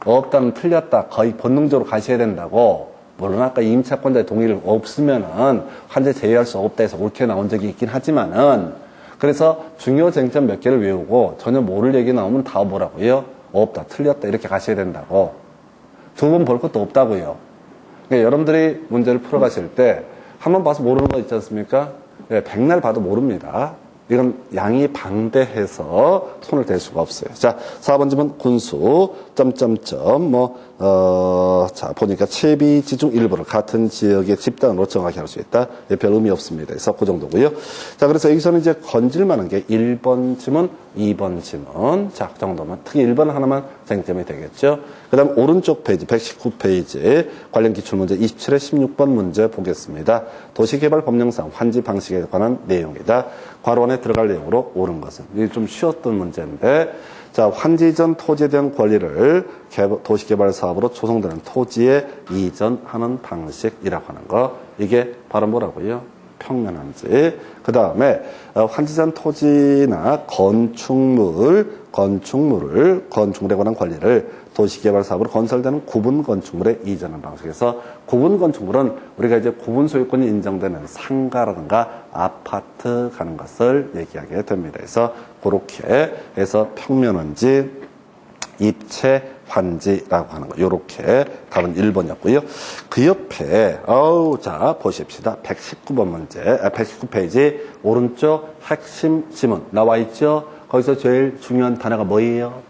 없다는 틀렸다. 거의 본능적으로 가셔야 된다고. 물론 아까 임차권자의 동의를 없으면은 환지 제외할 수 없다 해서 옳게 나온 적이 있긴 하지만은 그래서 중요 쟁점 몇 개를 외우고 전혀 모를 얘기 나오면 다 뭐라고요? 없다, 틀렸다 이렇게 가셔야 된다고. 두 번 볼 것도 없다고요. 그러니까 여러분들이 문제를 풀어가실 때 한 번 봐서 모르는 거 있지 않습니까? 백날 봐도 모릅니다. 이건 양이 방대해서 손을 댈 수가 없어요. 자, 4번 질문 군수 자 보니까 채비 지중 일부를 같은 지역의 집단으로 정확히 할 수 있다. 별 의미 없습니다. 그래서 그 정도고요. 자, 그래서 여기서는 이제 건질 만한 게 1번 지문, 2번 지문. 자, 그 정도면 특히 1번 하나만 쟁점이 되겠죠. 그 다음 오른쪽 페이지 119페이지 관련 기출문제 27에 16번 문제 보겠습니다. 도시개발법령상 환지 방식에 관한 내용이다. 괄호 안에 들어갈 내용으로 옳은 것은. 이게 좀 쉬웠던 문제인데 자, 환지 전 토지에 대한 권리를 도시개발 사업으로 조성되는 토지에 이전하는 방식이라고 하는 거. 이게 바로 뭐라고요? 평면한지. 그 다음에 환지 전 토지나 건축물에 관한 권리를 도시개발 사업으로 건설되는 구분 건축물에 이전하는 방식에서 구분 건축물은 우리가 이제 구분 소유권이 인정되는 상가라든가 아파트 가는 것을 얘기하게 됩니다. 그래서 그렇게 해서 평면원지, 입체 환지라고 하는 거. 요렇게 답은 1번이었고요. 그 옆에 자 보십시다. 119번 문제, 119페이지 오른쪽 핵심 지문 나와 있죠. 거기서 제일 중요한 단어가 뭐예요?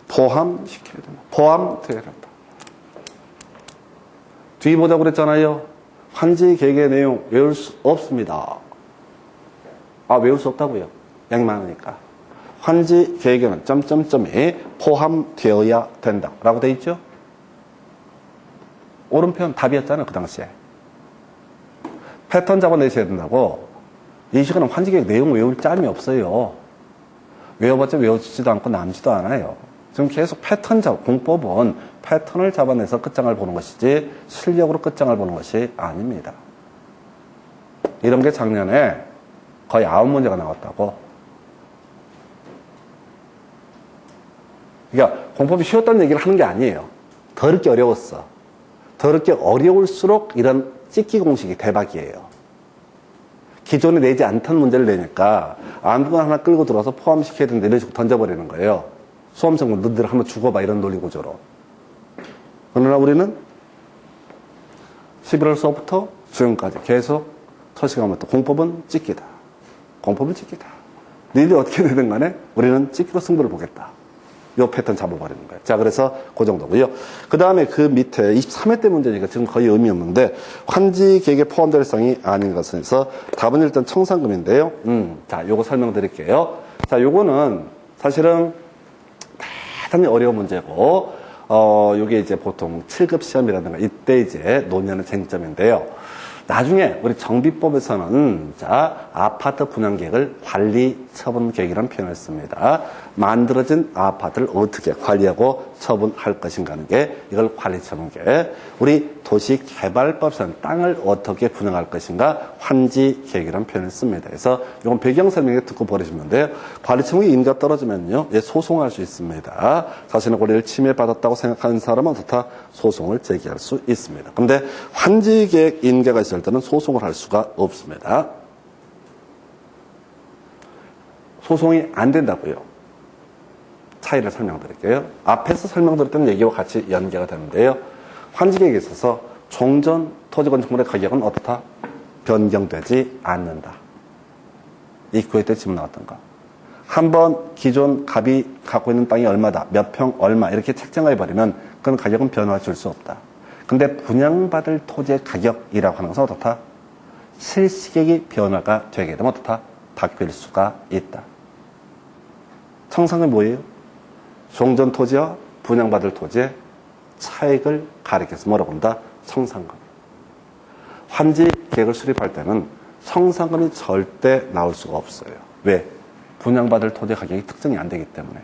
포함시켜야 된다. 포함되어야 된다. 뒤 보자고 그랬잖아요. 환지 계획의 내용 외울 수 없습니다. 외울 수 없다고요. 양이 많으니까. 환지 계획에는 점점점이 포함되어야 된다. 라고 돼 있죠? 오른편 답이었잖아요. 그 당시에. 패턴 잡아내셔야 된다고. 이 시간은 환지 계획 내용 외울 짬이 없어요. 외워봤자 외워지지도 않고 남지도 않아요. 지금 계속 공법은 패턴을 잡아내서 끝장을 보는 것이지 실력으로 끝장을 보는 것이 아닙니다. 이런 게 작년에 거의 9문제가 나왔다고. 그러니까 공법이 쉬웠다는 얘기를 하는 게 아니에요. 더럽게 어려웠어. 더럽게 어려울수록 이런 찍기 공식이 대박이에요. 기존에 내지 않던 문제를 내니까 아무거나 하나 끌고 들어와서 포함시켜야 되는데 이런 식으로 던져버리는 거예요. 수험생분 너희들 한번 죽어봐 이런 논리 구조로. 그러나 우리는 11월서부터 지금까지 계속 터시가면서 공법은 찍기다. 공법은 찍기다. 너희들이 어떻게 되든 간에 우리는 찍기로 승부를 보겠다. 요 패턴 잡아버리는 거예요. 자, 그래서 그 정도고요. 그 다음에 그 밑에 23회 때 문제니까 지금 거의 의미 없는데, 환지 계획에 포함될 사항이 아닌 것은 해서 답은 일단 청산금인데요. 자, 요거 설명드릴게요. 자, 요거는 사실은 대단히 어려운 문제고, 요게 이제 보통 7급 시험이라든가 이때 이제 논의하는 쟁점인데요. 나중에 우리 정비법에서는 자, 아파트 분양 계획을 관리 처분 계획이라는 표현을 씁니다. 만들어진 아파트를 어떻게 관리하고 처분할 것인가 하는 게 이걸 관리 처분 계획. 우리 도시개발법에서는 땅을 어떻게 분양할 것인가 환지 계획이라는 표현을 씁니다. 그래서 이건 배경 설명에 듣고 버리시면 돼요. 관리 처분이 인가 떨어지면요, 예, 소송할 수 있습니다. 자신의 권리를 침해받았다고 생각하는 사람은 다 소송을 제기할 수 있습니다. 그런데 환지 계획 인가가 있을 때는 소송을 할 수가 없습니다. 소송이 안 된다고요. 차이를 설명드릴게요. 앞에서 설명드렸던 얘기와 같이 연계가 되는데요. 환지계획에 있어서 종전 토지건축물의 가격은 어떻다? 변경되지 않는다. 이 구획 때 질문 나왔던가. 한번 기존 갑이 갖고 있는 땅이 얼마다, 몇 평 얼마 이렇게 책정해버리면 그건 가격은 변화줄 수 없다. 근데 분양받을 토지의 가격이라고 하는 것은 어떻다? 실시계획이 변화가 되게 되면 어떻다? 바뀔 수가 있다. 청산금이 뭐예요? 종전 토지와 분양받을 토지의 차익을 가리켜서 뭐라고 한다? 청산금. 환지 계획을 수립할 때는 청산금이 절대 나올 수가 없어요. 왜? 분양받을 토지 가격이 특정이 안 되기 때문에.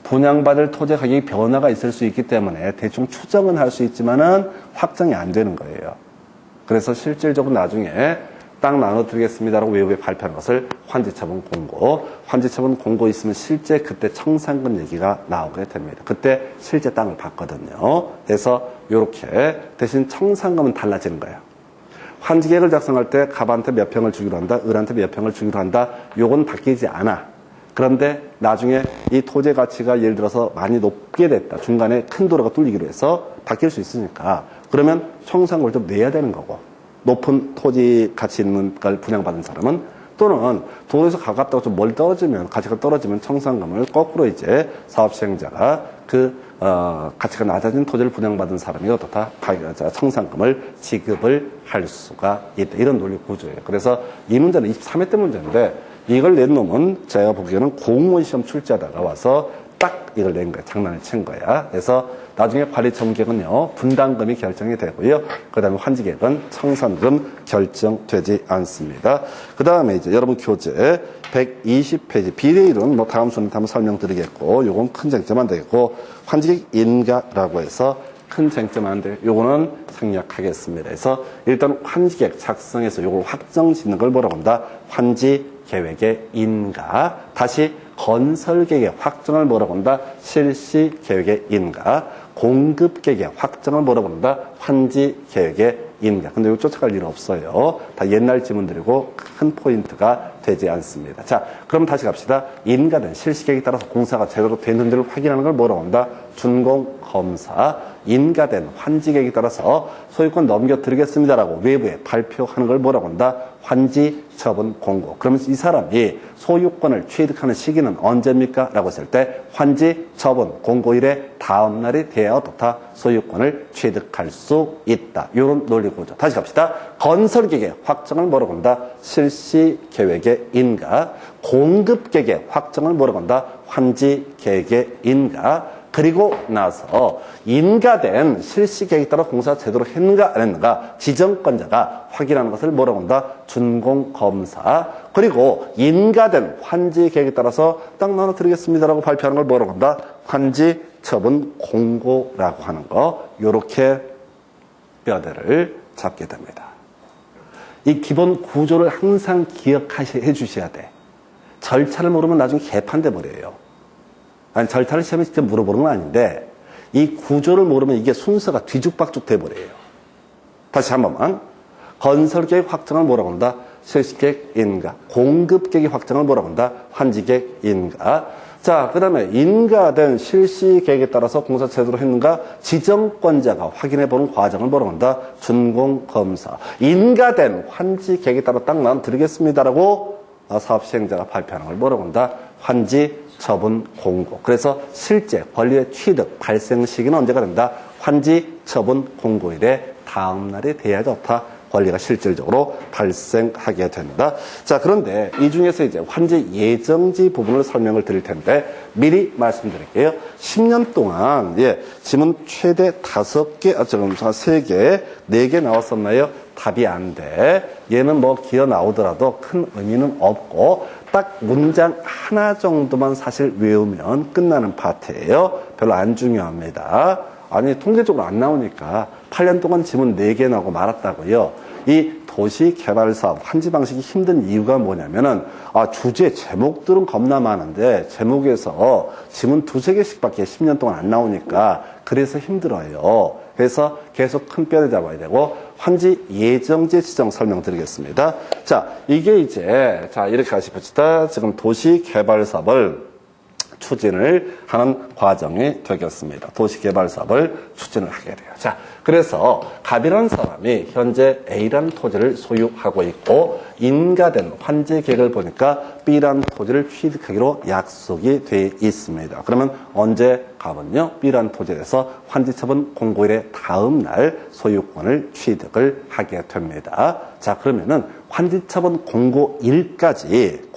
분양받을 토지 가격이 변화가 있을 수 있기 때문에 대충 추정은 할 수 있지만은 확정이 안 되는 거예요. 그래서 실질적으로 나중에 땅 나눠드리겠습니다라고 외부에 발표한 것을 환지처분 공고, 환지처분 공고 있으면 실제 그때 청산금 얘기가 나오게 됩니다. 그때 실제 땅을 받거든요. 그래서 이렇게 대신 청산금은 달라지는 거예요. 환지계획을 작성할 때 갑한테 몇 평을 주기로 한다, 을한테 몇 평을 주기로 한다, 요건 바뀌지 않아. 그런데 나중에 이 토지 가치가 예를 들어서 많이 높게 됐다, 중간에 큰 도로가 뚫리기로 해서 바뀔 수 있으니까 그러면 청산금을 좀 내야 되는 거고, 높은 토지 가치 있는 걸 분양받은 사람은, 또는 도로에서 가깝다고 좀 멀리 떨어지면, 가치가 떨어지면 청산금을 거꾸로 이제 사업시행자가 가치가 낮아진 토지를 분양받은 사람이 어떻다? 청산금을 지급을 할 수가 있다. 이런 논리 구조예요. 그래서 이 문제는 23회 때 문제인데, 이걸 낸 놈은 제가 보기에는 공무원 시험 출제하다가 와서 딱 이걸 낸 거야. 장난을 친 거야. 그래서 나중에 관리처분계획은요, 분담금이 결정이 되고요. 그 다음에 환지계획은 청산금 결정되지 않습니다. 그 다음에 이제 여러분 교재 120페이지 비례율은 뭐 다음 순위 한번 설명드리겠고, 요건 큰 쟁점 안 되겠고, 환지계획 인가라고 해서 큰 쟁점 안 돼. 요거는 생략하겠습니다. 그래서 일단 환지계획 작성해서 요걸 확정 짓는 걸 뭐라고 한다? 환지계획의 인가. 다시 건설계획의 확정을 뭐라고 한다? 실시계획의 인가. 공급계획의 확정을 뭐라고 한다? 환지계획의 인가. 근데 이거 쫓아갈 일 없어요. 다 옛날 지문들이고 큰 포인트가 되지 않습니다. 자, 그럼 다시 갑시다. 인가된 실시계획에 따라서 공사가 제대로 됐는지를 확인하는 걸 뭐라고 한다? 준공검사. 인가된 환지계획에 따라서 소유권 넘겨드리겠습니다라고 외부에 발표하는 걸 뭐라고 한다? 환지처분 공고. 그러면 이 사람이 소유권을 취득하는 시기는 언제입니까? 라고 했을 때 환지처분 공고일의 다음 날이 돼야 어떻다? 소유권을 취득할 수 있다. 이런 논리 구조. 다시 갑시다. 건설계획의 확정을 뭐라고 한다? 실시계획의 인가. 공급계획의 확정을 뭐라고 한다? 환지계획의 인가. 그리고 나서 인가된 실시계획에 따라 공사 제대로 했는가 안 했는가 지정권자가 확인하는 것을 뭐라고 한다? 준공검사. 그리고 인가된 환지계획에 따라서 땅 나눠드리겠습니다라고 발표하는 걸 뭐라고 한다? 환지처분 공고라고 하는 거. 요렇게 뼈대를 잡게 됩니다. 이 기본 구조를 항상 기억해 주셔야 돼. 절차를 모르면 나중에 개판돼 버려요. 아니, 절차를 시험에 직접 물어보는 건 아닌데, 이 구조를 모르면 이게 순서가 뒤죽박죽 돼버려요. 다시 한 번만. 건설계획 확정을 뭐라고 한다? 실시계획 인가. 공급계획 확정을 뭐라고 한다? 환지계획 인가. 자, 그 다음에 인가된 실시계획에 따라서 공사 제대로 했는가? 지정권자가 확인해보는 과정을 뭐라고 한다? 준공검사. 인가된 환지계획에 따라 땅 나눠드리겠습니다라고 사업시행자가 발표하는 걸 뭐라고 한다? 환지 처분 공고. 그래서 실제 권리의 취득 발생 시기는 언제가 된다? 환지 처분 공고일의 다음 날이 돼야 좋다. 권리가 실질적으로 발생하게 된다. 자, 그런데 이 중에서 이제 환지 예정지 부분을 설명을 드릴 텐데 미리 말씀드릴게요. 10년 동안 지문 최대 5개, 지금 3개, 4개 나왔었나요? 답이 안 돼. 얘는 뭐 기어 나오더라도 큰 의미는 없고 딱 문장 하나 정도만 사실 외우면 끝나는 파트예요. 별로 안 중요합니다. 아니 통계적으로 안 나오니까 8년 동안 지문 4개 나오고 말았다고요. 이 도시개발사업 환지 방식이 힘든 이유가 뭐냐면은 주제 제목들은 겁나 많은데 제목에서 지문 2-3개씩밖에 10년 동안 안 나오니까 그래서 힘들어요. 그래서 계속 큰 뼈를 잡아야 되고 환지 예정지 지정 설명드리겠습니다. 자, 이게 이제 이렇게 하시봅시다. 지금 도시개발사업을 추진을 하는 과정이 되겠습니다. 도시개발사업을 추진을 하게 돼요. 자, 그래서 갑이라는 사람이 현재 A라는 토지를 소유하고 있고 인가된 환지 계획을 보니까 B라는 토지를 취득하기로 약속이 돼 있습니다. 그러면 언제 갑은요? B라는 토지에 대해서 환지처분 공고일의 다음 날 소유권을 취득을 하게 됩니다. 자, 그러면은 환지처분 공고일까지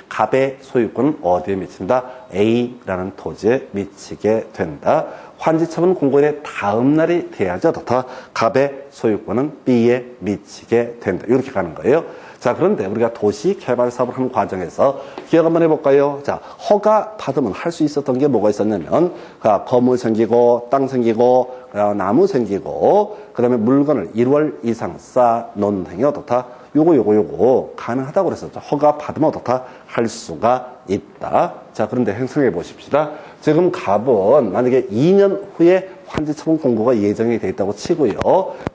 갑의 소유권은 어디에 미친다? A라는 토지에 미치게 된다. 환지처분 공고일의 다음 날이 돼야죠. 더 갑의 소유권은 B에 미치게 된다. 이렇게 가는 거예요. 자, 그런데 우리가 도시개발사업을 하는 과정에서 기억 한번 해볼까요? 자, 허가 받으면 할 수 있었던 게 뭐가 있었냐면 건물 생기고 땅 생기고 나무 생기고 그다음에 물건을 1월 이상 쌓아놓는 행위 어떻다? 요거 가능하다고 그랬었죠. 허가 받으면 어떻다? 할 수가 있다. 자, 그런데 행성해 보십시다. 지금 갑은 만약에 2년 후에 환지처분 공고가 예정이 돼 있다고 치고요.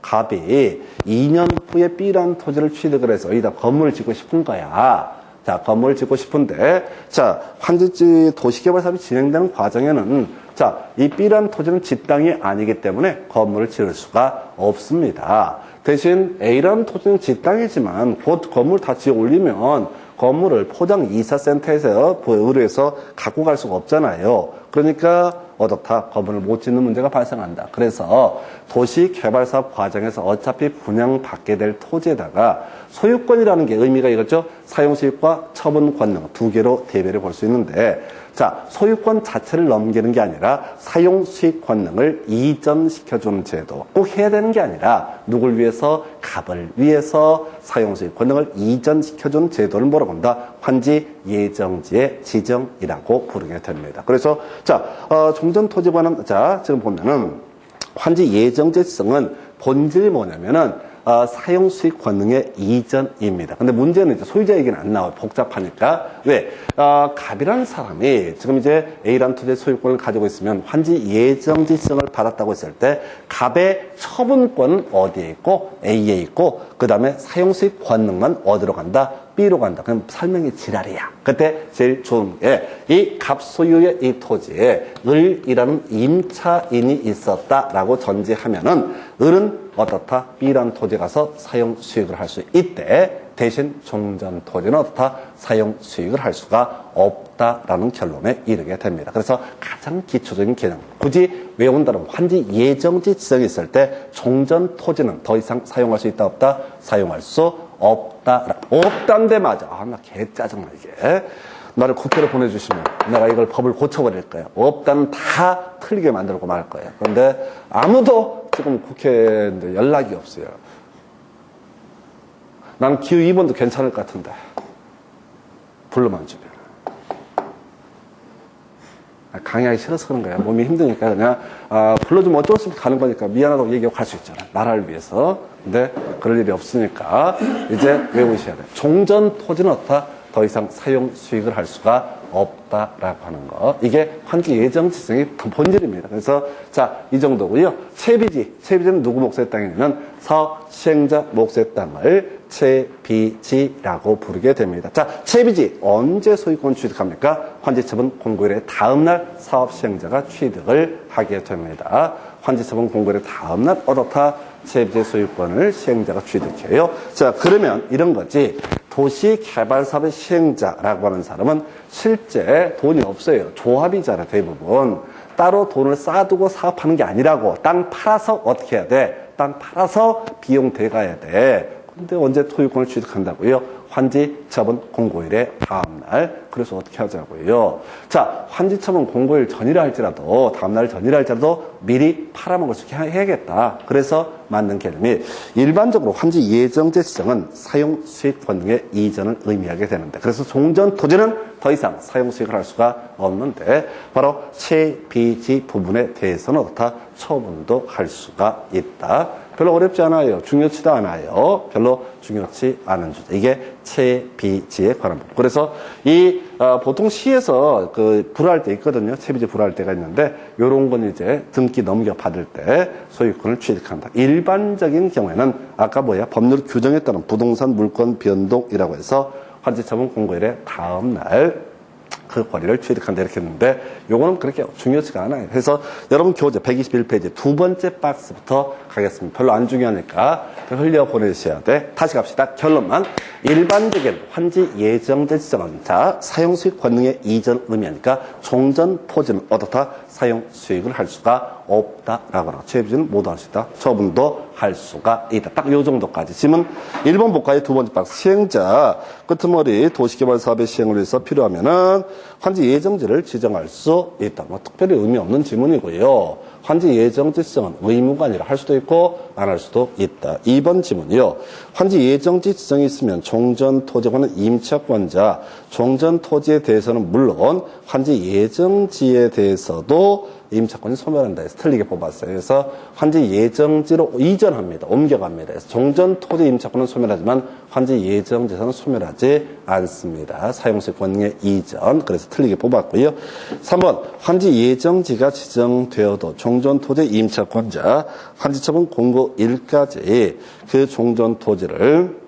갑이 2년 후에 B라는 토지를 취득을 해서 여기다 건물을 짓고 싶은 거야. 자, 건물을 짓고 싶은데, 자, 환지 도시개발 사업이 진행되는 과정에는, 자, 이 B라는 토지는 집 땅이 아니기 때문에 건물을 지을 수가 없습니다. 대신 A라는 토지는 집 땅이지만 곧 건물 다 지어 올리면 건물을 포장 이사센터에서 의뢰해서 갖고 갈 수가 없잖아요. 그러니까 어떻다? 건물을 못 짓는 문제가 발생한다. 그래서 도시개발사업 과정에서 어차피 분양받게 될 토지에다가 소유권이라는 게 의미가 이거죠. 사용수익과 처분 권능 2개로 대별해 볼 수 있는데, 자, 소유권 자체를 넘기는 게 아니라 사용수익 권능을 이전시켜주는 제도. 꼭 해야 되는 게 아니라 누굴 위해서? 갑을 위해서 사용수익 권능을 이전시켜주는 제도를 뭐라고 한다? 환지 예정지의 지정이라고 부르게 됩니다. 그래서 자, 종전토지관은 자, 지금 보면은 환지 예정지 지정은 본질이 뭐냐면은 사용 수익 권능의 이전입니다. 근데 문제는 이제 소유자 얘기는 안 나와요. 복잡하니까. 왜? 갑이라는 사람이 지금 이제 A라는 토지의 소유권을 가지고 있으면 환지 예정지 지정을 받았다고 했을 때 갑의 처분권은 어디에 있고 A에 있고 그 다음에 사용 수익 권능만 어디로 간다? B로 간다. 그럼 설명이 지랄이야. 그때 제일 좋은 게 이 갑 소유의 이 토지에 을이라는 임차인이 있었다라고 전제하면은 을은 어떻다? B라는 토지에 가서 사용 수익을 할 수 있대. 대신 종전 토지는 어떻다? 사용 수익을 할 수가 없다라는 결론에 이르게 됩니다. 그래서 가장 기초적인 개념, 굳이 외운다는 환지 예정지 지정이 있을 때 종전 토지는 더 이상 사용할 수 있다 없다? 사용할 수 없다. 없단데 맞아. 나 개 짜증나 이게. 나를 국회로 보내주시면 내가 이걸 법을 고쳐버릴 거예요. 없다는 다 틀리게 만들고 말 거예요. 그런데 아무도 지금 국회에 연락이 없어요. 난 기후 2번도 괜찮을 것 같은데 불러만 주면 강의하기 싫어서 그런 거야. 몸이 힘드니까 그냥 불러주면 어쩔 수 없이 가는 거니까 미안하다고 얘기하고 갈 수 있잖아. 나라를 위해서. 근데 그럴 일이 없으니까 이제 외우셔야 돼. 종전 토지는 어떻다? 더 이상 사용 수익을 할 수가 없다라고 하는 거. 이게 환지 예정 지정의 본질입니다. 그래서 자, 이 정도고요. 채비지는 누구 목소의 땅이냐면 사업 시행자 목소의 땅을 채비지라고 부르게 됩니다. 자, 채비지 언제 소유권 취득합니까? 환지처분 공고일의 다음 날 사업 시행자가 취득을 하게 됩니다. 환지처분 공고일의 다음 날 어떻다? 체비지 소유권을 시행자가 취득해요. 자, 그러면 이런 거지. 도시개발사업의 시행자라고 하는 사람은 실제 돈이 없어요. 조합이잖아, 대부분. 따로 돈을 쌓아두고 사업하는 게 아니라고. 땅 팔아서 어떻게 해야 돼? 땅 팔아서 비용 대가야 돼. 근데 언제 토유권을 취득한다고요? 환지 처분 공고일의 다음날. 그래서 어떻게 하자고요? 자, 환지 처분 공고일 전이라 할지라도, 다음날 전이라 할지라도 미리 팔아먹을 수 있게 해야겠다. 그래서 만든 개념이 일반적으로 환지 예정제 지정은 사용 수익 권능의 이전을 의미하게 되는데, 그래서 종전 토지는 더 이상 사용 수익을 할 수가 없는데, 바로 채비지 부분에 대해서는 어떻다? 처분도 할 수가 있다. 별로 어렵지 않아요. 중요치도 않아요. 별로 중요치 않은 주제. 이게 채비지에 관한 부분. 그래서 보통 시에서 불허할 때 있거든요. 채비지 불허할 때가 있는데, 요런 건 이제 등기 넘겨받을 때 소유권을 취득한다. 일반적인 경우에는 아까 법률 규정에 따른 부동산 물권 변동이라고 해서 환지처분 공고일의 다음날 그 권리를 취득한다 이렇게 했는데, 요거는 그렇게 중요치가 않아요. 그래서 여러분 교재 121페이지 두 번째 박스부터 가겠습니다. 별로 안 중요하니까 흘려 보내주셔야 돼. 다시 갑시다. 결론만. 일반적인 환지 예정제 지정은 자, 사용 수익 권능의 이전 의미하니까 종전 토지는 어떻다? 사용 수익을 할 수가 없다라고 하고, 채비지는 못 할 수 있다. 처분도 할 수가 있다. 딱 요 정도까지. 지금 1번 복과의 두 번째 박스. 시행자 끄트머리 도시개발 사업의 시행을 위해서 필요하면은 환지 예정지를 지정할 수 있다. 뭐 특별히 의미 없는 지문이고요. 환지 예정지 지정은 의무가 아니라 할 수도 있고 안 할 수도 있다. 2번 지문이요. 환지 예정지 지정이 있으면 종전 토지권은 임차권자, 종전 토지에 대해서는 물론 환지 예정지에 대해서도 임차권이 소멸한다 해서 틀리게 뽑았어요. 그래서 환지 예정지로 이전합니다. 옮겨갑니다. 그래서 종전 토지 임차권은 소멸하지만 환지 예정지에서는 소멸하지 않습니다. 사용수익 권능의 이전. 그래서 틀리게 뽑았고요. 3번 환지 예정지가 지정되어도 종전 토지 임차권자 환지처분 공고일까지 그 종전 토지를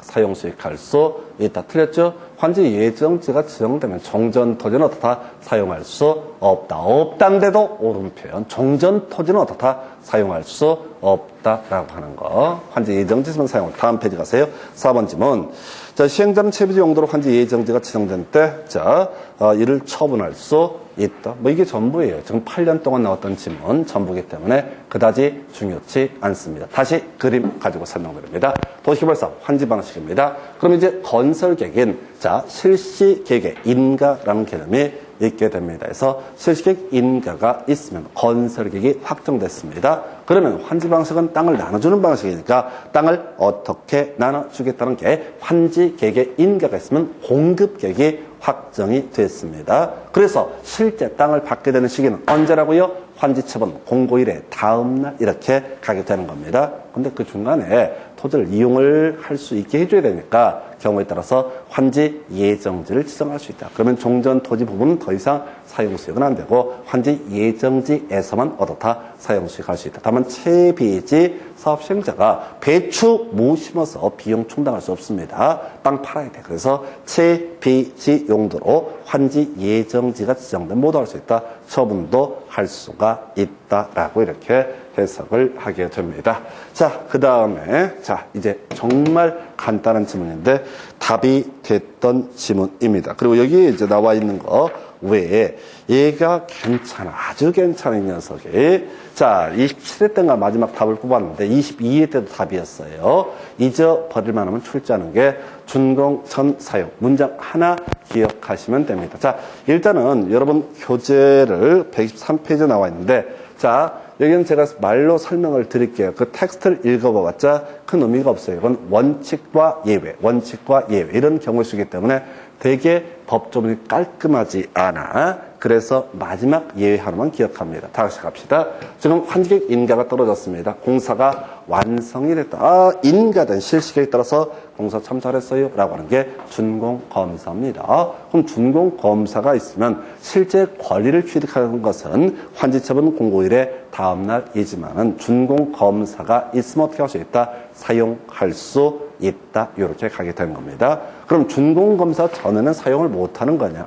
사용 수익할 수 있다. 틀렸죠? 환지 예정지가 지정되면 종전 토지는 어떻다? 사용할 수 없다. 없다인데도 옳은 표현. 종전 토지는 어떻다? 사용할 수 없다라고 하는 거. 환지 예정지만 사용. 다음 페이지 가세요. 4번 지문. 자, 시행자는 채비지 용도로 환지 예정지가 지정된 때, 자, 이를 처분할 수 있다. 뭐 이게 전부예요. 지금 8년 동안 나왔던 지문 전부기 때문에 그다지 중요치 않습니다. 다시 그림 가지고 설명드립니다. 도시개발사업 환지 방식입니다. 그럼 이제 건설계획인, 자, 실시계획의 인가라는 개념이 있게 됩니다. 그래서 실시계획 인가가 있으면 건설계획이 확정됐습니다. 그러면 환지 방식은 땅을 나눠주는 방식이니까 땅을 어떻게 나눠주겠다는 게 환지계획의 인가가 있으면 공급계획이 확정이 됐습니다. 그래서 실제 땅을 받게 되는 시기는 언제라고요? 환지처분 공고일의 다음날 이렇게 가게 되는 겁니다. 근데 그 중간에 토지를 이용을 할 수 있게 해줘야 되니까 경우에 따라서 환지 예정지를 지정할 수 있다. 그러면 종전 토지 부분은 더 이상 사용 수익은 안 되고 환지 예정지에서만 어떻다? 사용 수익할 수 있다. 다만 채비지 사업 시행자가 배추 못 심어서 비용 충당할 수 없습니다. 땅 팔아야 돼. 그래서 채비지 용도로 환지 예정지가 지정된 모두 할 수 있다. 처분도 할 수가 있다라고 이렇게 해석을 하게 됩니다. 자, 그 다음에, 자, 이제 정말 간단한 지문인데 답이 됐던 지문입니다. 그리고 여기에 이제 나와 있는 거 외에 얘가 괜찮아. 아주 괜찮은 녀석이. 자, 27회 때가 마지막 답을 뽑았는데 22회 때도 답이었어요. 잊어버릴만 하면 출제하는 게 준공선 사용. 문장 하나 기억하시면 됩니다. 자, 일단은 여러분 교재를 123페이지에 나와 있는데, 자, 여기는 제가 말로 설명을 드릴게요. 그 텍스트를 읽어봐봤자 큰 의미가 없어요. 이건 원칙과 예외, 원칙과 예외 이런 경우의 수이기 때문에 되게 법조문이 깔끔하지 않아. 그래서 마지막 예외 하나만 기억합니다. 다시 갑시다. 지금 환지계획 인가가 떨어졌습니다. 공사가 완성이 됐다. 아, 인가된 실시계획에 따라서 공사 참 잘했어요 라고 하는 게 준공검사입니다. 그럼 준공검사가 있으면 실제 권리를 취득하는 것은 환지처분 공고일의 다음날이지만은 준공검사가 있으면 어떻게 할 수 있다? 사용할 수 있다. 이렇게 가게 되는 겁니다. 그럼 준공검사 전에는 사용을 못하는 거냐?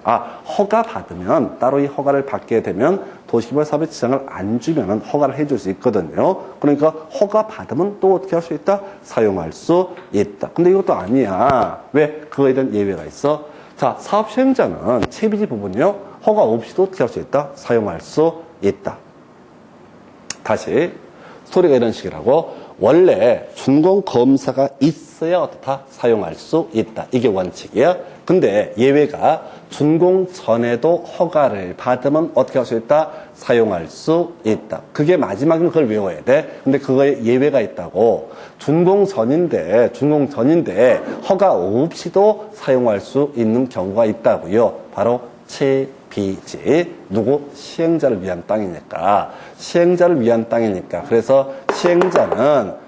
허가 받으면 따로 이 허가를 받게 되면 도시개발 사업에 지장을 안 주면은 허가를 해줄 수 있거든요. 그러니까 허가 받으면 또 어떻게 할 수 있다? 사용할 수 있다. 근데 이것도 아니야. 왜? 그거에 대한 예외가 있어. 자, 사업 시행자는 채비지 부분이요. 허가 없이도 어떻게 할 수 있다? 사용할 수 있다. 다시 스토리가 이런 식이라고. 원래 준공검사가 있어야 어떻다? 사용할 수 있다. 이게 원칙이야. 근데 예외가 준공 전에도 허가를 받으면 어떻게 할 수 있다? 사용할 수 있다. 그게 마지막이면 그걸 외워야 돼. 근데 그거에 예외가 있다고. 준공 전인데 허가 없이도 사용할 수 있는 경우가 있다고요. 바로 채비지. 누구? 시행자를 위한 땅이니까. 시행자를 위한 땅이니까. 그래서 시행자는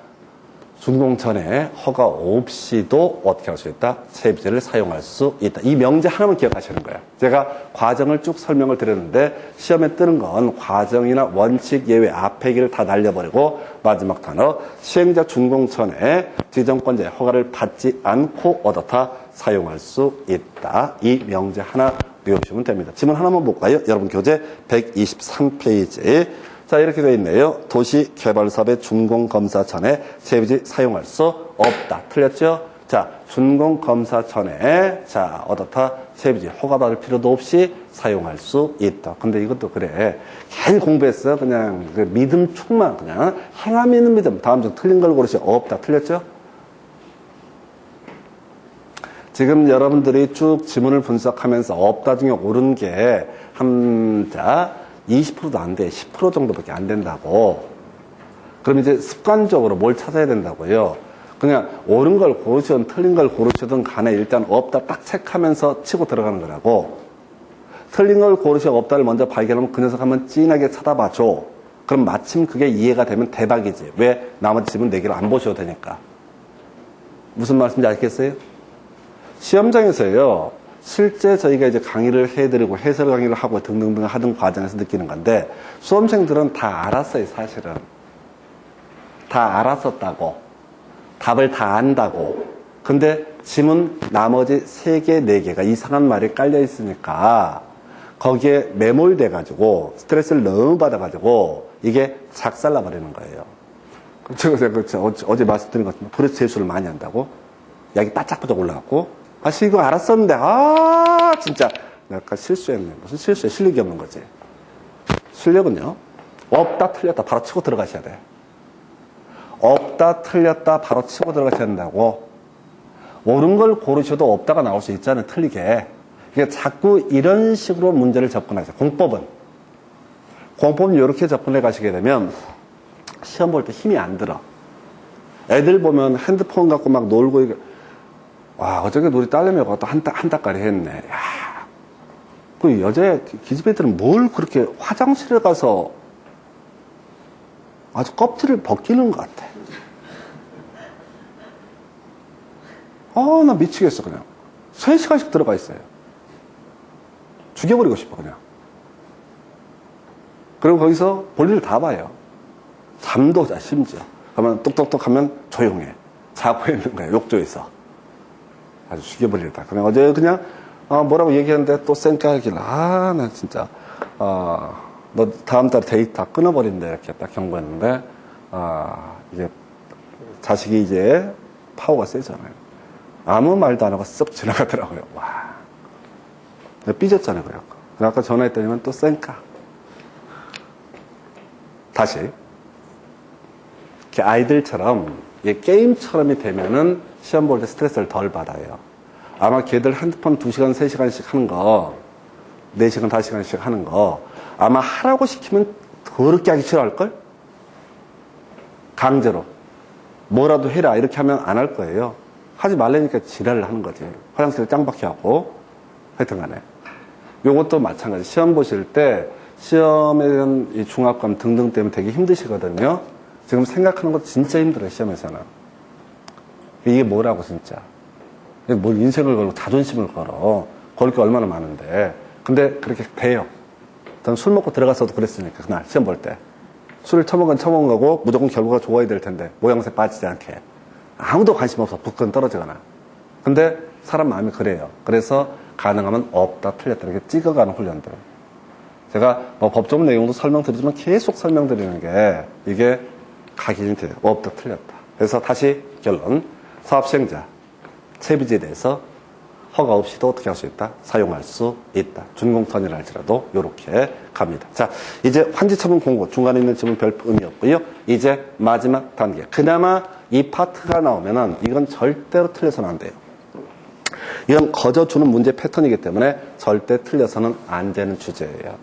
준공 전에 허가 없이도 어떻게 할 수 있다? 채비지를 사용할 수 있다. 이 명제 하나만 기억하시는 거예요. 제가 과정을 쭉 설명을 드렸는데 시험에 뜨는 건 과정이나 원칙, 예외, 앞에 길을 다 날려버리고 마지막 단어 시행자 준공 전에 지정권자의 허가를 받지 않고 어떻다? 사용할 수 있다. 이 명제 하나 외우시면 됩니다. 지문 하나만 볼까요? 여러분 교재 123페이지. 자, 이렇게 되어 있네요. 도시개발사업의 준공검사 전에 채비지 사용할 수 없다. 틀렸죠? 자, 준공검사 전에, 자, 어떻다? 채비지 허가받을 필요도 없이 사용할 수 있다. 근데 이것도 그래. 괜히 공부했어. 그냥 그 믿음 충만, 그냥 행함 있는 믿음. 다음 중 틀린 걸 고르시 없다. 틀렸죠? 지금 여러분들이 쭉 지문을 분석하면서 없다 중에 옳은 게 자, 20%도 안 돼. 10% 정도밖에 안 된다고. 그럼 이제 습관적으로 뭘 찾아야 된다고요? 그냥 옳은 걸 고르시든 틀린 걸 고르시든 간에 일단 없다 딱 체크하면서 치고 들어가는 거라고. 틀린 걸 고르시고 없다를 먼저 발견하면 그 녀석 한번 찐하게 쳐다봐 줘. 그럼 마침 그게 이해가 되면 대박이지. 왜? 나머지 지문 4개를 안 보셔도 되니까. 무슨 말씀인지 알겠어요? 시험장에서요. 실제 저희가 이제 강의를 해드리고 해설 강의를 하고 등등등 하던 과정에서 느끼는 건데 수험생들은 다 알았어요. 사실은. 다 알았었다고. 답을 다 안다고. 근데 지문 나머지 3개, 4개가 이상한 말이 깔려 있으니까 거기에 매몰돼가지고 스트레스를 너무 받아가지고 이게 작살나 버리는 거예요. 제가 어제 말씀드린 것처럼 도대체 재수를 많이 한다고? 약이 바짝바짝 올라갔고 이거 알았었는데, 진짜, 내가 실수했네. 무슨 실수야? 실력이 없는 거지. 실력은요, 없다, 틀렸다, 바로 치고 들어가셔야 돼. 없다, 틀렸다, 바로 치고 들어가셔야 된다고. 옳은 걸 고르셔도 없다가 나올 수 있잖아요, 틀리게. 그러니까 자꾸 이런 식으로 문제를 접근하세요. 공법은 이렇게 접근해 가시게 되면, 시험 볼 때 힘이 안 들어. 애들 보면 핸드폰 갖고 막 놀고, 와, 어저께 우리 딸내미가 또 한 닭가리 했네. 야, 그 여자 기집애들은 뭘 그렇게 화장실에 가서 아주 껍질을 벗기는 것 같아. 나 미치겠어, 그냥. 3시간씩 들어가 있어요. 죽여버리고 싶어, 그냥. 그리고 거기서 볼일을 다 봐요. 잠도 자, 심지어. 그러면 똑똑똑 하면 조용해. 자고 있는 거야, 욕조에서. 아주 죽여버리겠다. 그냥 어제 그냥, 뭐라고 얘기하는데 또 쌩까길래, 나 진짜, 너 다음 달에 데이트 다 끊어버린다. 이렇게 딱 경고했는데, 이게, 자식이 이제 파워가 세잖아요. 아무 말도 안 하고 쓱 지나가더라고요. 와. 내가 삐졌잖아요, 그래갖고. 그래서 아까 전화했더니만 또 쌩까. 다시. 이렇게 아이들처럼, 이게 게임처럼이 되면은 시험 볼 때 스트레스를 덜 받아요. 아마 걔들 핸드폰 2시간, 3시간씩 하는 거, 4시간, 5시간씩 하는 거, 아마 하라고 시키면 더럽게 하기 싫어할걸? 강제로. 뭐라도 해라. 이렇게 하면 안 할 거예요. 하지 말라니까 지랄을 하는 거지. 화장실에 짱박혀 하고. 하여튼 간에. 요것도 마찬가지. 시험 보실 때, 시험에 대한 이 중압감 등등 때문에 되게 힘드시거든요. 지금 생각하는 것도 진짜 힘들어요, 시험에서는. 이게 뭐라고, 진짜. 뭘 인생을 걸고 자존심을 걸어. 걸 게 얼마나 많은데. 근데 그렇게 돼요. 전 술 먹고 들어갔어도 그랬으니까, 그날, 시험 볼 때. 술을 처먹은 거고, 무조건 결과가 좋아야 될 텐데, 모양새 빠지지 않게. 아무도 관심 없어. 붙건 떨어지거나. 근데 사람 마음이 그래요. 그래서 가능하면 없다, 틀렸다 이렇게 찍어가는 훈련들. 제가 뭐 법조문 내용도 설명드리지만 계속 설명드리는 게 이게 각인이 돼요. 없다, 틀렸다. 그래서 다시 결론. 사업 시행자, 채비지에 대해서 허가 없이도 어떻게 할 수 있다? 사용할 수 있다. 준공턴이라 할지라도 이렇게 갑니다. 자, 이제 환지처분 공고 중간에 있는 지문 별 의미 없고요. 이제 마지막 단계. 그나마 이 파트가 나오면은 이건 절대로 틀려서는 안 돼요. 이건 거저주는 문제 패턴이기 때문에 절대 틀려서는 안 되는 주제예요.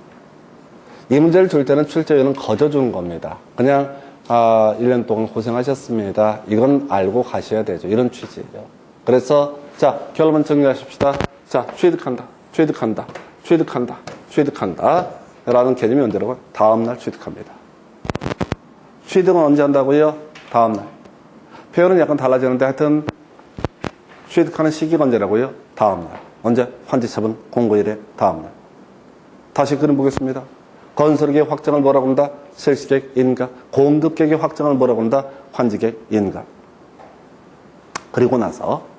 이 문제를 줄 때는 출제위원은 거저주는 겁니다. 그냥 1년 동안 고생하셨습니다. 이건 알고 가셔야 되죠. 이런 취지예요. 그래서 자, 결론만 정리하십시다. 자, 취득한다, 취득한다, 취득한다, 취득한다 라는 개념이 언제라고요? 다음날 취득합니다. 취득은 언제 한다고요? 다음날. 표현은 약간 달라지는데 하여튼 취득하는 시기가 언제라고요? 다음날. 언제? 환지처분 공고일의 다음날. 다시 그림 보겠습니다. 건설계획 확정을 뭐라고 한다? 실시계획 인가. 공급계획 확정을 뭐라고 한다? 환지계획 인가. 그리고 나서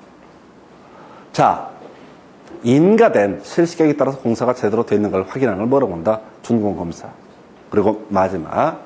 자, 인가된 실시계획에 따라서 공사가 제대로 되어 있는 걸 확인하는 걸 뭐라고 한다? 준공검사. 그리고 마지막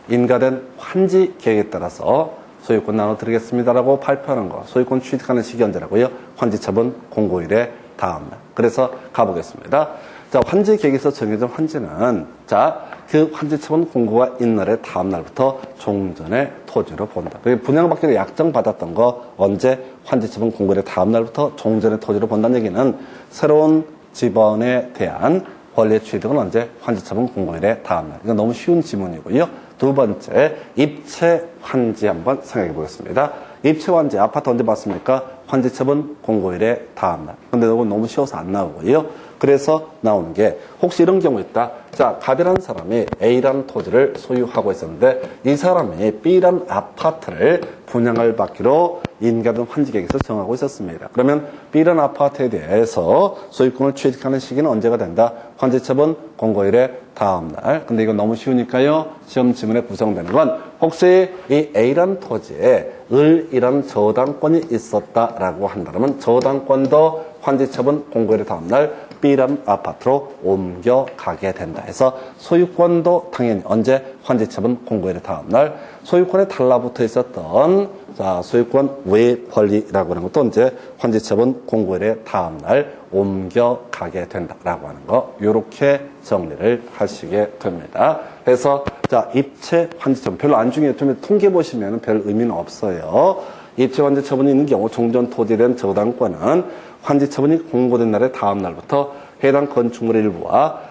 인가된 환지계획에 따라서 소유권 나눠드리겠습니다라고 발표하는 거. 소유권 취득하는 시기 언제라고요? 환지처분 공고일의 다음날. 그래서 가보겠습니다. 자, 환지계획에서 정해진 환지는 자, 그 환지처분 공고가 있는 날의 다음날부터 종전의 토지로 본다. 분양받기로 약정받았던 거 언제? 환지처분 공고일의 다음날부터 종전의 토지로 본다는 얘기는 새로운 지번에 대한 권리의 취득은 언제? 환지처분 공고일의 다음날. 이건 너무 쉬운 지문이고요. 두 번째, 입체 환지 한번 생각해 보겠습니다. 입체 환지, 아파트 언제 봤습니까? 환지처분 공고일의 다음날. 근데 이건 너무 쉬워서 안 나오고요. 그래서 나오는 게 혹시 이런 경우 있다. 자, 갑이라는 사람이 A라는 토지를 소유하고 있었는데 이 사람이 B라는 아파트를 분양을 받기로 인가된 환지계획에서 정하고 있었습니다. 그러면 B라는 아파트에 대해서 소유권을 취득하는 시기는 언제가 된다? 환지처분 공고일의 다음날. 근데 이거 너무 쉬우니까요. 시험 지문에 구성되는 건 혹시 이 A라는 토지에 을이라는 저당권이 있었다라고 한다면 저당권도 환지처분 공고일의 다음날 B라는 아파트로 옮겨가게 된다 해서 소유권도 당연히 언제? 환지처분 공고일의 다음날. 소유권에 달라붙어 있었던 자, 소유권 외 권리라고 하는 것도 언제? 환지처분 공고일의 다음날 옮겨가게 된다라고 하는 거. 요렇게 정리를 하시게 됩니다. 그래서 자, 입체 환지처분 별로 안 중요해요. 통계 보시면 별 의미는 없어요. 입체 환지처분이 있는 경우 종전 토지에 대한 저당권은 환지처분이 공고된 날의 다음 날부터 해당 건축물의 일부와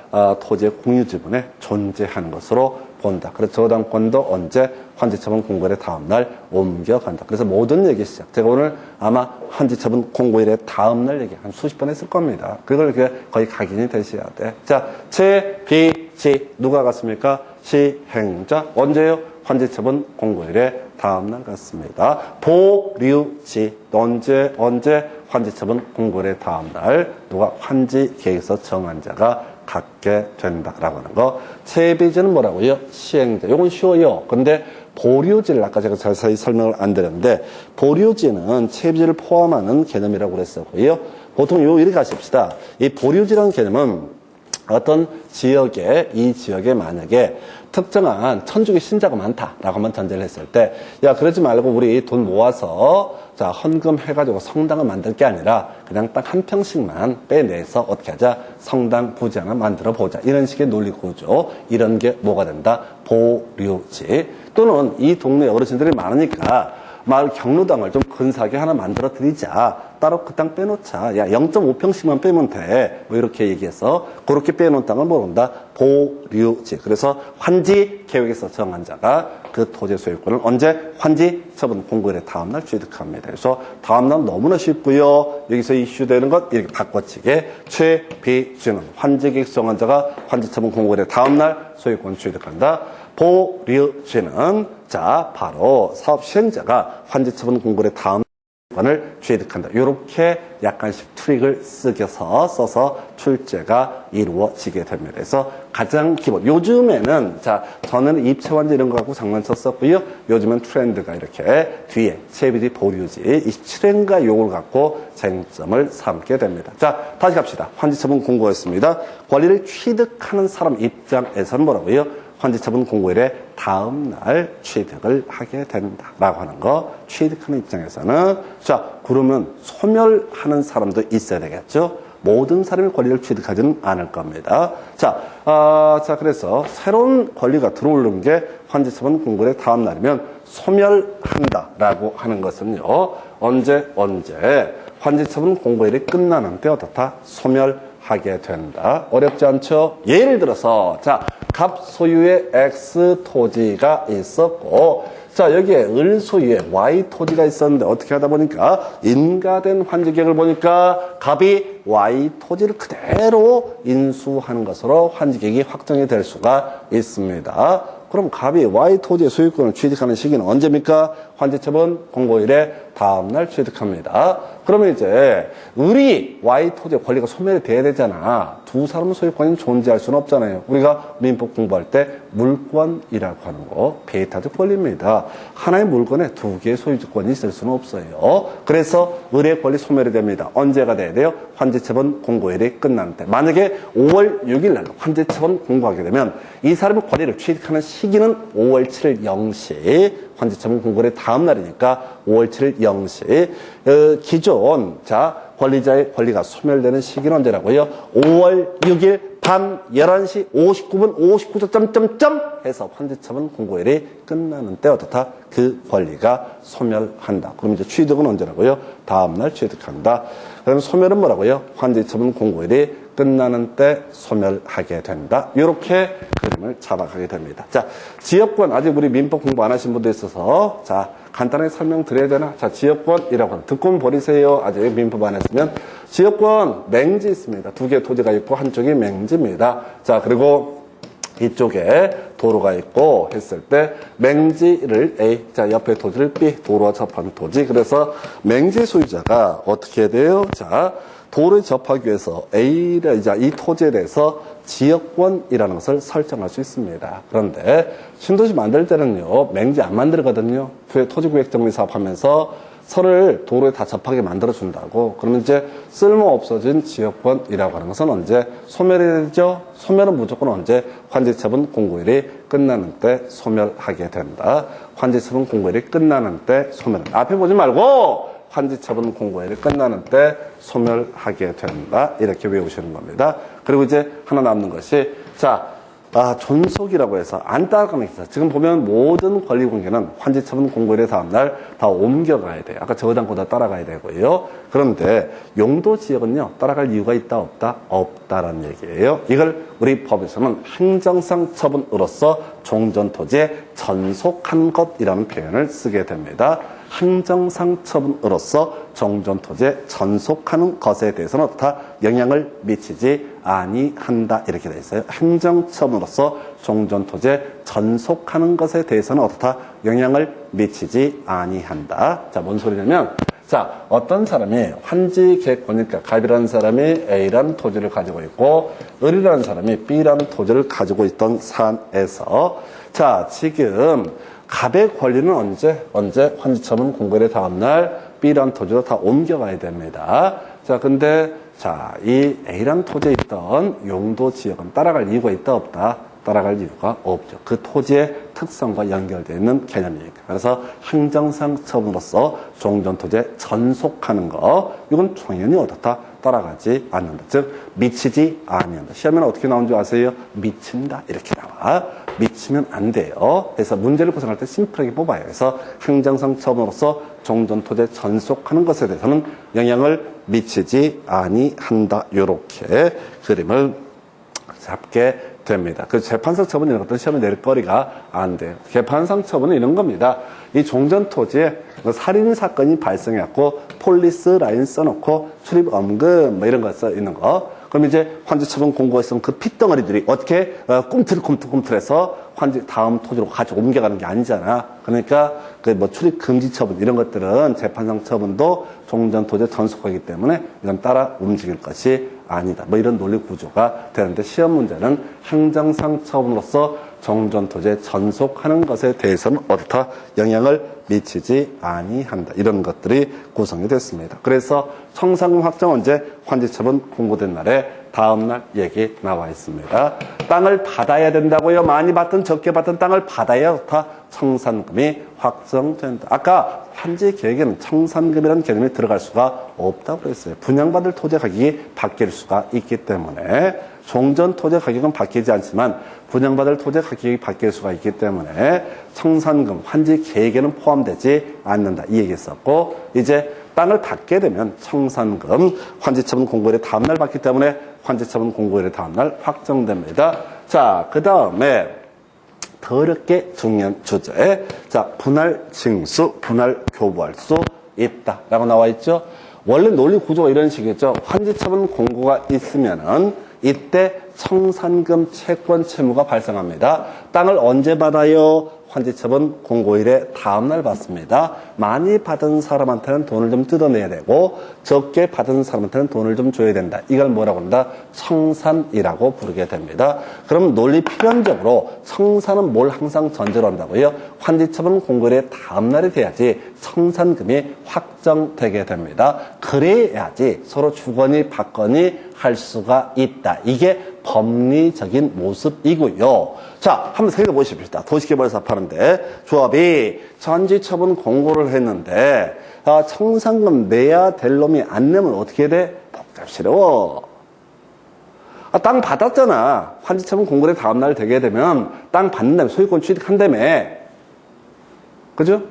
토지의 공유지분에 존재하는 것으로 본다. 그래서 저당권도 언제? 환지처분 공고일의 다음 날 옮겨간다. 그래서 모든 얘기 시작. 제가 오늘 아마 환지처분 공고일의 다음 날 얘기 한 수십 번 했을 겁니다. 그걸 거의 각인이 되셔야 돼. 자, 채비지 누가 갔습니까? 시행자 언제요? 환지처분 공고일의 다음 날 같습니다. 보류지 언제 환지처분 공고일의 다음 날 누가 환지계획에서 정한 자가 갖게 된다라고 하는 거. 채비지는 뭐라고요? 시행자. 이건 쉬워요. 근데 보류지를 아까 제가 자세히 설명을 안 드렸는데 보류지는 채비지를 포함하는 개념이라고 그랬었고요. 보통 이렇게 하십시다. 이 보류지라는 개념은 어떤 지역에 이 지역에 만약에 특정한 천주교 신자가 많다라고 한번 전제를 했을 때 야 그러지 말고 우리 돈 모아서 자 헌금 해가지고 성당을 만들 게 아니라 그냥 딱 한 평씩만 빼내서 어떻게 하자 성당 부지 하나 만들어 보자 이런 식의 논리 구조 이런 게 뭐가 된다 보류지 또는 이 동네 어르신들이 많으니까 마을 경로당을 좀 근사하게 하나 만들어 드리자. 따로 그 땅 빼놓자. 야, 0.5평씩만 빼면 돼. 뭐 이렇게 얘기해서 그렇게 빼놓은 땅을 모른다. 보류지. 그래서 환지 계획에서 정한 자가 그 토지 소유권을 언제 환지 처분 공고일의 다음날 취득합니다. 그래서 다음날 너무나 쉽고요. 여기서 이슈되는 것 이렇게 바꿔치게 최비주는 환지 계획 정한 자가 환지 처분 공고일의 다음날 소유권 취득한다. 보류지는 자 바로 사업 시행자가 환지 처분 공고일의 다음 권을 취득한다. 이렇게 약간씩 트릭을 써서 출제가 이루어지게 됩니다. 그래서 가장 기본. 요즘에는 저는 입체완제 이런 거 갖고 장난쳤었고요. 요즘은 트렌드가 이렇게 뒤에 ChatGPT 보류지 27회인가 요걸 갖고 쟁점을 삼게 됩니다. 다시 갑시다. 환지처분 공고였습니다. 권리를 취득하는 사람 입장에서는 뭐라고요? 환지처분 공고일에 다음 날 취득을 하게 된다라고 하는 거. 취득하는 입장에서는 그러면 소멸하는 사람도 있어야 되겠죠. 모든 사람의 권리를 취득하지는 않을 겁니다. 그래서 새로운 권리가 들어오는 게 환지처분 공고일의 다음 날이면 소멸한다라고 하는 것은요. 언제 환지처분 공고일이 끝나는 때 어떻다? 소멸하게 된다. 어렵지 않죠? 예를 들어서 갑 소유의 X 토지가 있었고 여기에 을 소유의 Y 토지가 있었는데 어떻게 하다 보니까 인가된 환지계획을 보니까 갑이 Y 토지를 그대로 인수하는 것으로 환지계획이 확정이 될 수가 있습니다. 그럼 갑이 Y 토지의 소유권을 취득하는 시기는 언제입니까? 환지처분 공고일에 다음날 취득합니다. 그러면 이제 을이 Y 토지의 권리가 소멸이 돼야 되잖아. 두 사람 소유권이 존재할 수는 없잖아요. 우리가 민법 공부할 때 물권이라고 하는 거 배타적 권리입니다. 하나의 물건에 두 개의 소유권이 있을 수는 없어요. 그래서 을의 권리 소멸이 됩니다. 언제가 돼야 돼요? 환지처분 공고일이 끝나는 때. 만약에 5월 6일 날 환지처분 공고하게 되면 이 사람의 권리를 취득하는 시기는 5월 7일 0시 환지처분 공고일의 다음 날이니까 5월 7일 0시 기존 권리자의 권리가 소멸되는 시기는 언제라고요? 5월 6일 밤 11시 59분 59초 점점점 해서 환지처분 공고일이 끝나는 때 어떻다? 그 권리가 소멸한다. 그럼 이제 취득은 언제라고요? 다음날 취득한다. 그럼 소멸은 뭐라고요? 환지처분 공고일이 끝나는 때 소멸하게 된다. 이렇게 그림을 잡아가게 됩니다. 지역권 아직 우리 민법 공부 안 하신 분도 있어서 간단하게 설명드려야 되나? 지역권이라고 하는 듣고 버리세요. 아직 민법 안 했으면 지역권 맹지 있습니다. 두 개의 토지가 있고 한쪽이 맹지입니다. 그리고 이쪽에 도로가 있고 했을 때 맹지를 A, 옆에 토지를 B, 도로와 접한 토지. 그래서 맹지 소유자가 어떻게 돼요? 도로에 접하기 위해서 A를 이 토지에 대해서 지역권이라는 것을 설정할 수 있습니다. 그런데 신도시 만들 때는요, 맹지 안 만들거든요. 토지구획정리 사업하면서 설을 도로에 다 접하게 만들어준다고. 그러면 이제 쓸모 없어진 지역권이라고 하는 것은 언제 소멸이 되죠? 소멸은 무조건 언제? 환지처분 공고일이 끝나는 때 소멸하게 된다. 환지처분 공고일이 끝나는 때 소멸. 앞에 보지 말고 환지처분 공고일이 끝나는 때 소멸하게 된다. 이렇게 외우시는 겁니다. 그리고 이제 하나 남는 것이 존속이라고 해서 안 따라가는 게 있어요. 지금 보면 모든 권리관계는 환지처분 공고일의 다음날 다 옮겨가야 돼요. 아까 저당보다 따라가야 되고요. 그런데 용도지역은요. 따라갈 이유가 있다 없다? 없다라는 얘기예요. 이걸 우리 법에서는 행정상 처분으로서 종전토지에 전속한 것이라는 표현을 쓰게 됩니다. 행정상 처분으로서 종전토지에 전속하는 것에 대해서는 어떻다? 영향을 미치지 아니한다. 이렇게 되어 있어요. 행정처분으로서 종전토지에 전속하는 것에 대해서는 어떻다? 영향을 미치지 아니한다. 뭔 소리냐면 어떤 사람이 환지계획권이니까 갑이라는 사람이 A라는 토지를 가지고 있고 을이라는 사람이 B라는 토지를 가지고 있던 사안에서 지금 갑의 권리는 언제 환지처분 공고일의 다음날 B라는 토지로 다 옮겨가야 됩니다. 근데 이 A라는 토지에 있던 용도 지역은 따라갈 이유가 있다 없다? 따라갈 이유가 없죠. 그 토지의 특성과 연결되어 있는 개념이니까. 그래서 행정상 처분으로서 종전토지에 전속하는 거, 이건 당연히 어떻다? 따라가지 않는다. 즉 미치지 아니한다. 시험에는 어떻게 나온 줄 아세요? 미친다 이렇게 나와. 미치면 안 돼요. 그래서 문제를 구성할 때 심플하게 뽑아요. 그래서 행정상 처분으로서 종전토지에 전속하는 것에 대해서는 영향을 미치지 아니한다. 이렇게 그림을 잡게 됩니다. 그 재판상 처분 이런 것들은 시험에 낼 거리가 안 돼요. 재판상 처분은 이런 겁니다. 이 종전토지에 살인 사건이 발생해갖고 폴리스 라인 써놓고 출입 엄금 이런 거 써 있는 거. 그럼 이제 환지 처분 공고가 있으면 그 핏덩어리들이 어떻게 꿈틀꿈틀해서 환지 다음 토지로 가지고 옮겨가는 게 아니잖아. 그러니까 그 뭐 출입 금지 처분 이런 것들은 재판상 처분도 종전 토지에 전속하기 때문에 이건 따라 움직일 것이 아니다. 뭐 이런 논리 구조가 되는데 시험 문제는 행정상 처분으로서 종전 토지에 전속하는 것에 대해서는 어떻다 영향을 미치지 아니한다. 이런 것들이 구성이 됐습니다. 그래서 청산금 확정 언제 환지 처분 공고된 날에 다음날 얘기 나와 있습니다. 땅을 받아야 된다고요. 많이 받든 적게 받든 땅을 받아야 좋다. 청산금이 확정된다. 아까 환지 계획에는 청산금이라는 개념이 들어갈 수가 없다고 그랬어요. 분양받을 토지 가격이 바뀔 수가 있기 때문에 종전 토지 가격은 바뀌지 않지만 분양받을 토지 가격이 바뀔 수가 있기 때문에 청산금, 환지 계획에는 포함되지 않는다. 이 얘기했었고 이제 땅을 받게 되면 청산금, 환지처분 공고일의 다음날 받기 때문에 환지처분 공고일의 다음날 확정됩니다. 자, 그 다음에 더 어렵게 중요한 주제. 자, 분할 징수, 분할 교부할 수 있다. 라고 나와 있죠. 원래 논리 구조가 이런 식이죠. 환지처분 공고가 있으면은 이때 청산금 채권 채무가 발생합니다. 땅을 언제 받아요? 환지처분 공고일의 다음날 받습니다. 많이 받은 사람한테는 돈을 좀 뜯어내야 되고 적게 받은 사람한테는 돈을 좀 줘야 된다. 이걸 뭐라고 한다? 청산이라고 부르게 됩니다. 그럼 논리 필연적으로 청산은 뭘 항상 전제로 한다고요? 환지처분 공고일의 다음날이 돼야지 청산금이 확정되게 됩니다. 그래야지 서로 주거니 받거니 할 수가 있다. 이게 법리적인 모습이고요. 자, 한번 생각해보십시다. 도시개발사업 하는데 조합이 전지처분 공고를 했는데 청산금 내야 될 놈이 안 내면 어떻게 돼? 복잡스러워. 땅 받았잖아. 환지처분 공고의 다음날 되게 되면 땅 받는다며 소유권 취득한다며. 그죠?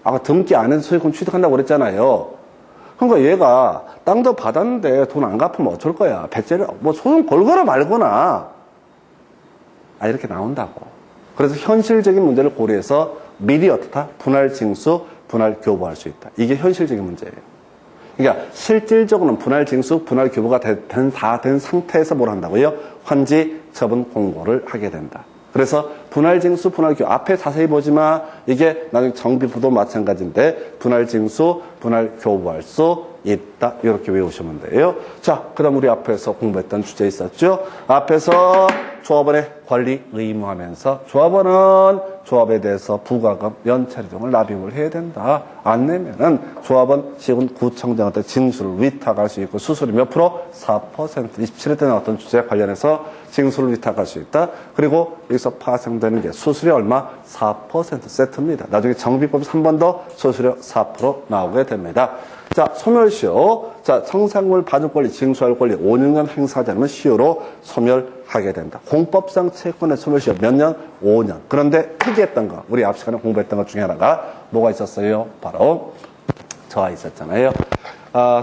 아까 등기 안 해서 소유권 취득한다고 그랬잖아요. 그러니까 얘가 땅도 받았는데 돈 안 갚으면 어쩔 거야. 배째를 뭐 소송 걸거나 말거나 이렇게 나온다고. 그래서 현실적인 문제를 고려해서 미리 어떻다? 분할 징수, 분할 교부할 수 있다. 이게 현실적인 문제예요. 그러니까 실질적으로는 분할 징수, 분할 교부가 다 된 상태에서 뭘 한다고요? 환지 처분 공고를 하게 된다. 그래서 분할 징수, 분할 교부 앞에 자세히 보지 마. 이게 나중에 정비부도 마찬가지인데 분할 징수, 분할 교부할 수 있다. 이렇게 외우시면 돼요. 자, 그다음 우리 앞에서 공부했던 주제 있었죠. 앞에서 조합원의 관리 의무하면서 조합원은 조합에 대해서 부가금, 연차리 등을 납입을 해야 된다. 안 내면은 조합원 지금 구청장한테 징수를 위탁할 수 있고 수수료 몇 프로? 4%. 27회 때 나왔던 주제 관련해서 징수를 위탁할 수 있다. 그리고 여기서 파생되는 게 수수료 얼마? 4% 세트입니다. 나중에 정비법에서 한 번 더 수수료 4% 나오게 됩니다. 자, 소멸시효. 자, 청산금을 받을 권리, 징수할 권리 5년간 행사하지 않으면 시효로 소멸하게 된다. 공법상 채권의 소멸시효 몇 년? 5년. 그런데 특이했던 거, 우리 앞 시간에 공부했던 것 중에 하나가 뭐가 있었어요? 바로 저하 있었잖아요.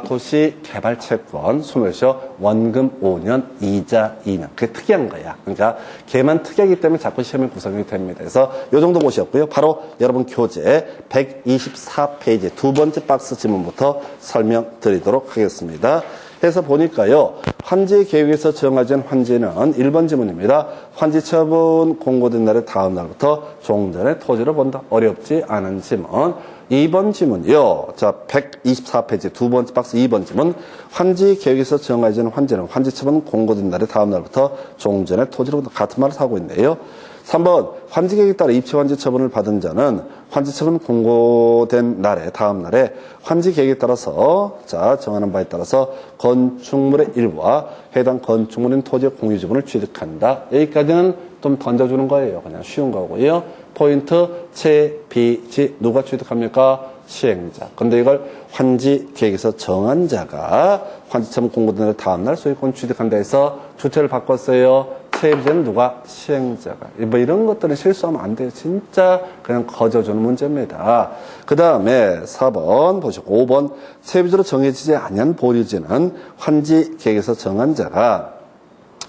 도시개발채권 소멸시효 원금 5년, 이자 2년. 그게 특이한 거야. 그러니까 걔만 특이하기 때문에 자꾸 시험에 구성이 됩니다. 그래서 이 정도 보셨고요. 바로 여러분 교재 124페이지 두 번째 박스 지문부터 설명드리도록 하겠습니다. 해서 보니까요. 환지 계획에서 정해진 환지는 1번 지문입니다. 환지 처분 공고된 날의 다음 날부터 종전의 토지로 본다. 어렵지 않은 지문. 2번 지문이요. 자, 124페이지 두 번째 박스 2번 지문. 환지 계획에서 정해진 환지는 환지 처분 공고된 날의 다음 날부터 종전의 토지로 본다. 같은 말을 하고 있네요. 3번 환지 계획에 따라 입체 환지 처분을 받은 자는 환지 처분 공고된 날에 다음 날에 환지 계획에 따라서 자 정하는 바에 따라서 건축물의 일부와 해당 건축물인 토지의 공유 지분을 취득한다. 여기까지는 좀 던져주는 거예요. 그냥 쉬운 거고요. 포인트 채비지 누가 취득합니까? 시행자. 근데 이걸 환지 계획에서 정한 자가 환지 처분 공고된 날 다음 날 소유권 취득한다 해서 주체를 바꿨어요. 채비자는 누가? 시행자가. 뭐 이런 것들은 실수하면 안 돼요. 진짜 그냥 거저주는 문제입니다. 그 다음에 4번 보시고 5번 채비자로 정해지지 아니한 보유지는 환지 계획에서 정한 자가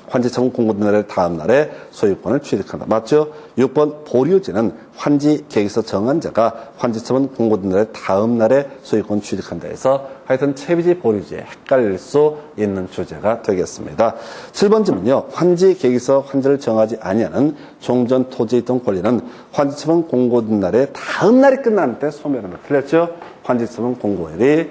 환지처분 공고된 날의 다음 날에 소유권을 취득한다. 맞죠? 6번 보류지는 환지 계획서 정한 자가 환지처분 공고된 날의 다음 날에 소유권 취득한다 해서 하여튼 채비지 보류지에 헷갈릴 수 있는 주제가 되겠습니다. 7번 질문은요. 환지 계획서 환지를 정하지 아니하는 종전 토지에 있던 권리는 환지처분 공고된 날의 다음 날이 끝나는 때 소멸한다. 틀렸죠? 환지처분 공고일이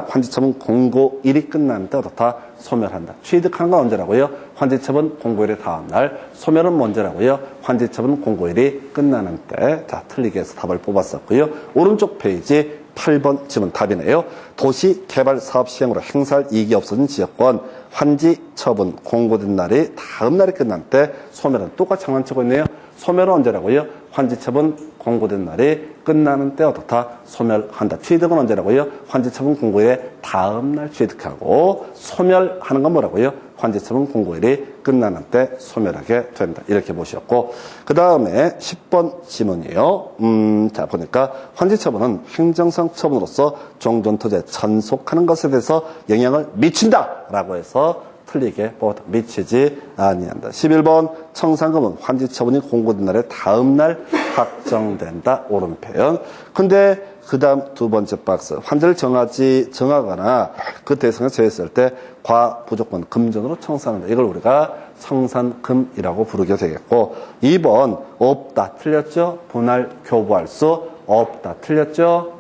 환지처분 공고일이 끝나는 때 어떻다? 소멸한다. 취득한 건 언제라고요? 환지처분 공고일의 다음 날. 소멸은 언제라고요? 환지처분 공고일이 끝나는 때. 자, 틀리게 해서 답을 뽑았었고요. 오른쪽 페이지 8번 질문 답이네요. 도시개발사업 시행으로 행사할 이익이 없어진 지역권 환지처분 공고된 날이 다음 날이 끝난 때 소멸은 똑같이 장난치고 있네요. 소멸은 언제라고요? 환지처분 공고된 날이 끝나는 때 어떻다? 소멸한다. 취득은 언제라고요? 환지처분 공고일의 다음 날 취득하고 소멸하는 건 뭐라고요? 환지처분 공고일이 끝나는 때 소멸하게 된다. 이렇게 보셨고 그 다음에 10번 지문이요. 자 보니까 환지처분은 행정상 처분으로서 종전토지에 전속하는 것에 대해서 영향을 미친다라고 해서 틀리게 미치지 아니한다. 11번 청산금은 환지처분이 공고된 날의 다음 날 확정된다. 옳은 표현. 근데 그 다음 두 번째 박스 환지를 정하거나 그 대상에 제했을 때 과부족분 금전으로 청산한다. 이걸 우리가 청산금이라고 부르게 되겠고 2번 없다. 틀렸죠? 분할 교부할 수 없다. 틀렸죠?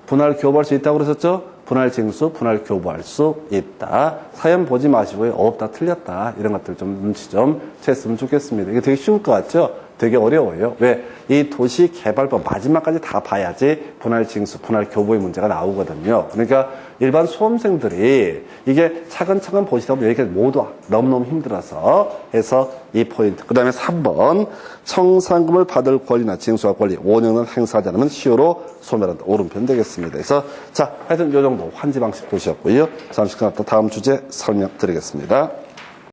분할 교부할 수 있다고 그러셨죠? 분할 징수, 분할 교부할 수 있다. 사연 보지 마시고요. 없다, 틀렸다. 이런 것들 좀 눈치 좀 챘으면 좋겠습니다. 이게 되게 쉬울 것 같죠? 되게 어려워요. 왜? 이 도시개발법 마지막까지 다 봐야지 분할 징수, 분할 교부의 문제가 나오거든요. 그러니까 일반 수험생들이 이게 차근차근 보시다 보면 여기까지 모두 너무너무 힘들어서 해서 이 포인트. 그 다음에 3번 청산금을 받을 권리나 징수할 권리 5년을 행사하지 않으면 시효로 소멸한다. 옳은 표현 되겠습니다. 그래서 자 하여튼 이 정도 환지 방식 보셨고요. 잠시 끝났다 다음 주제 설명드리겠습니다.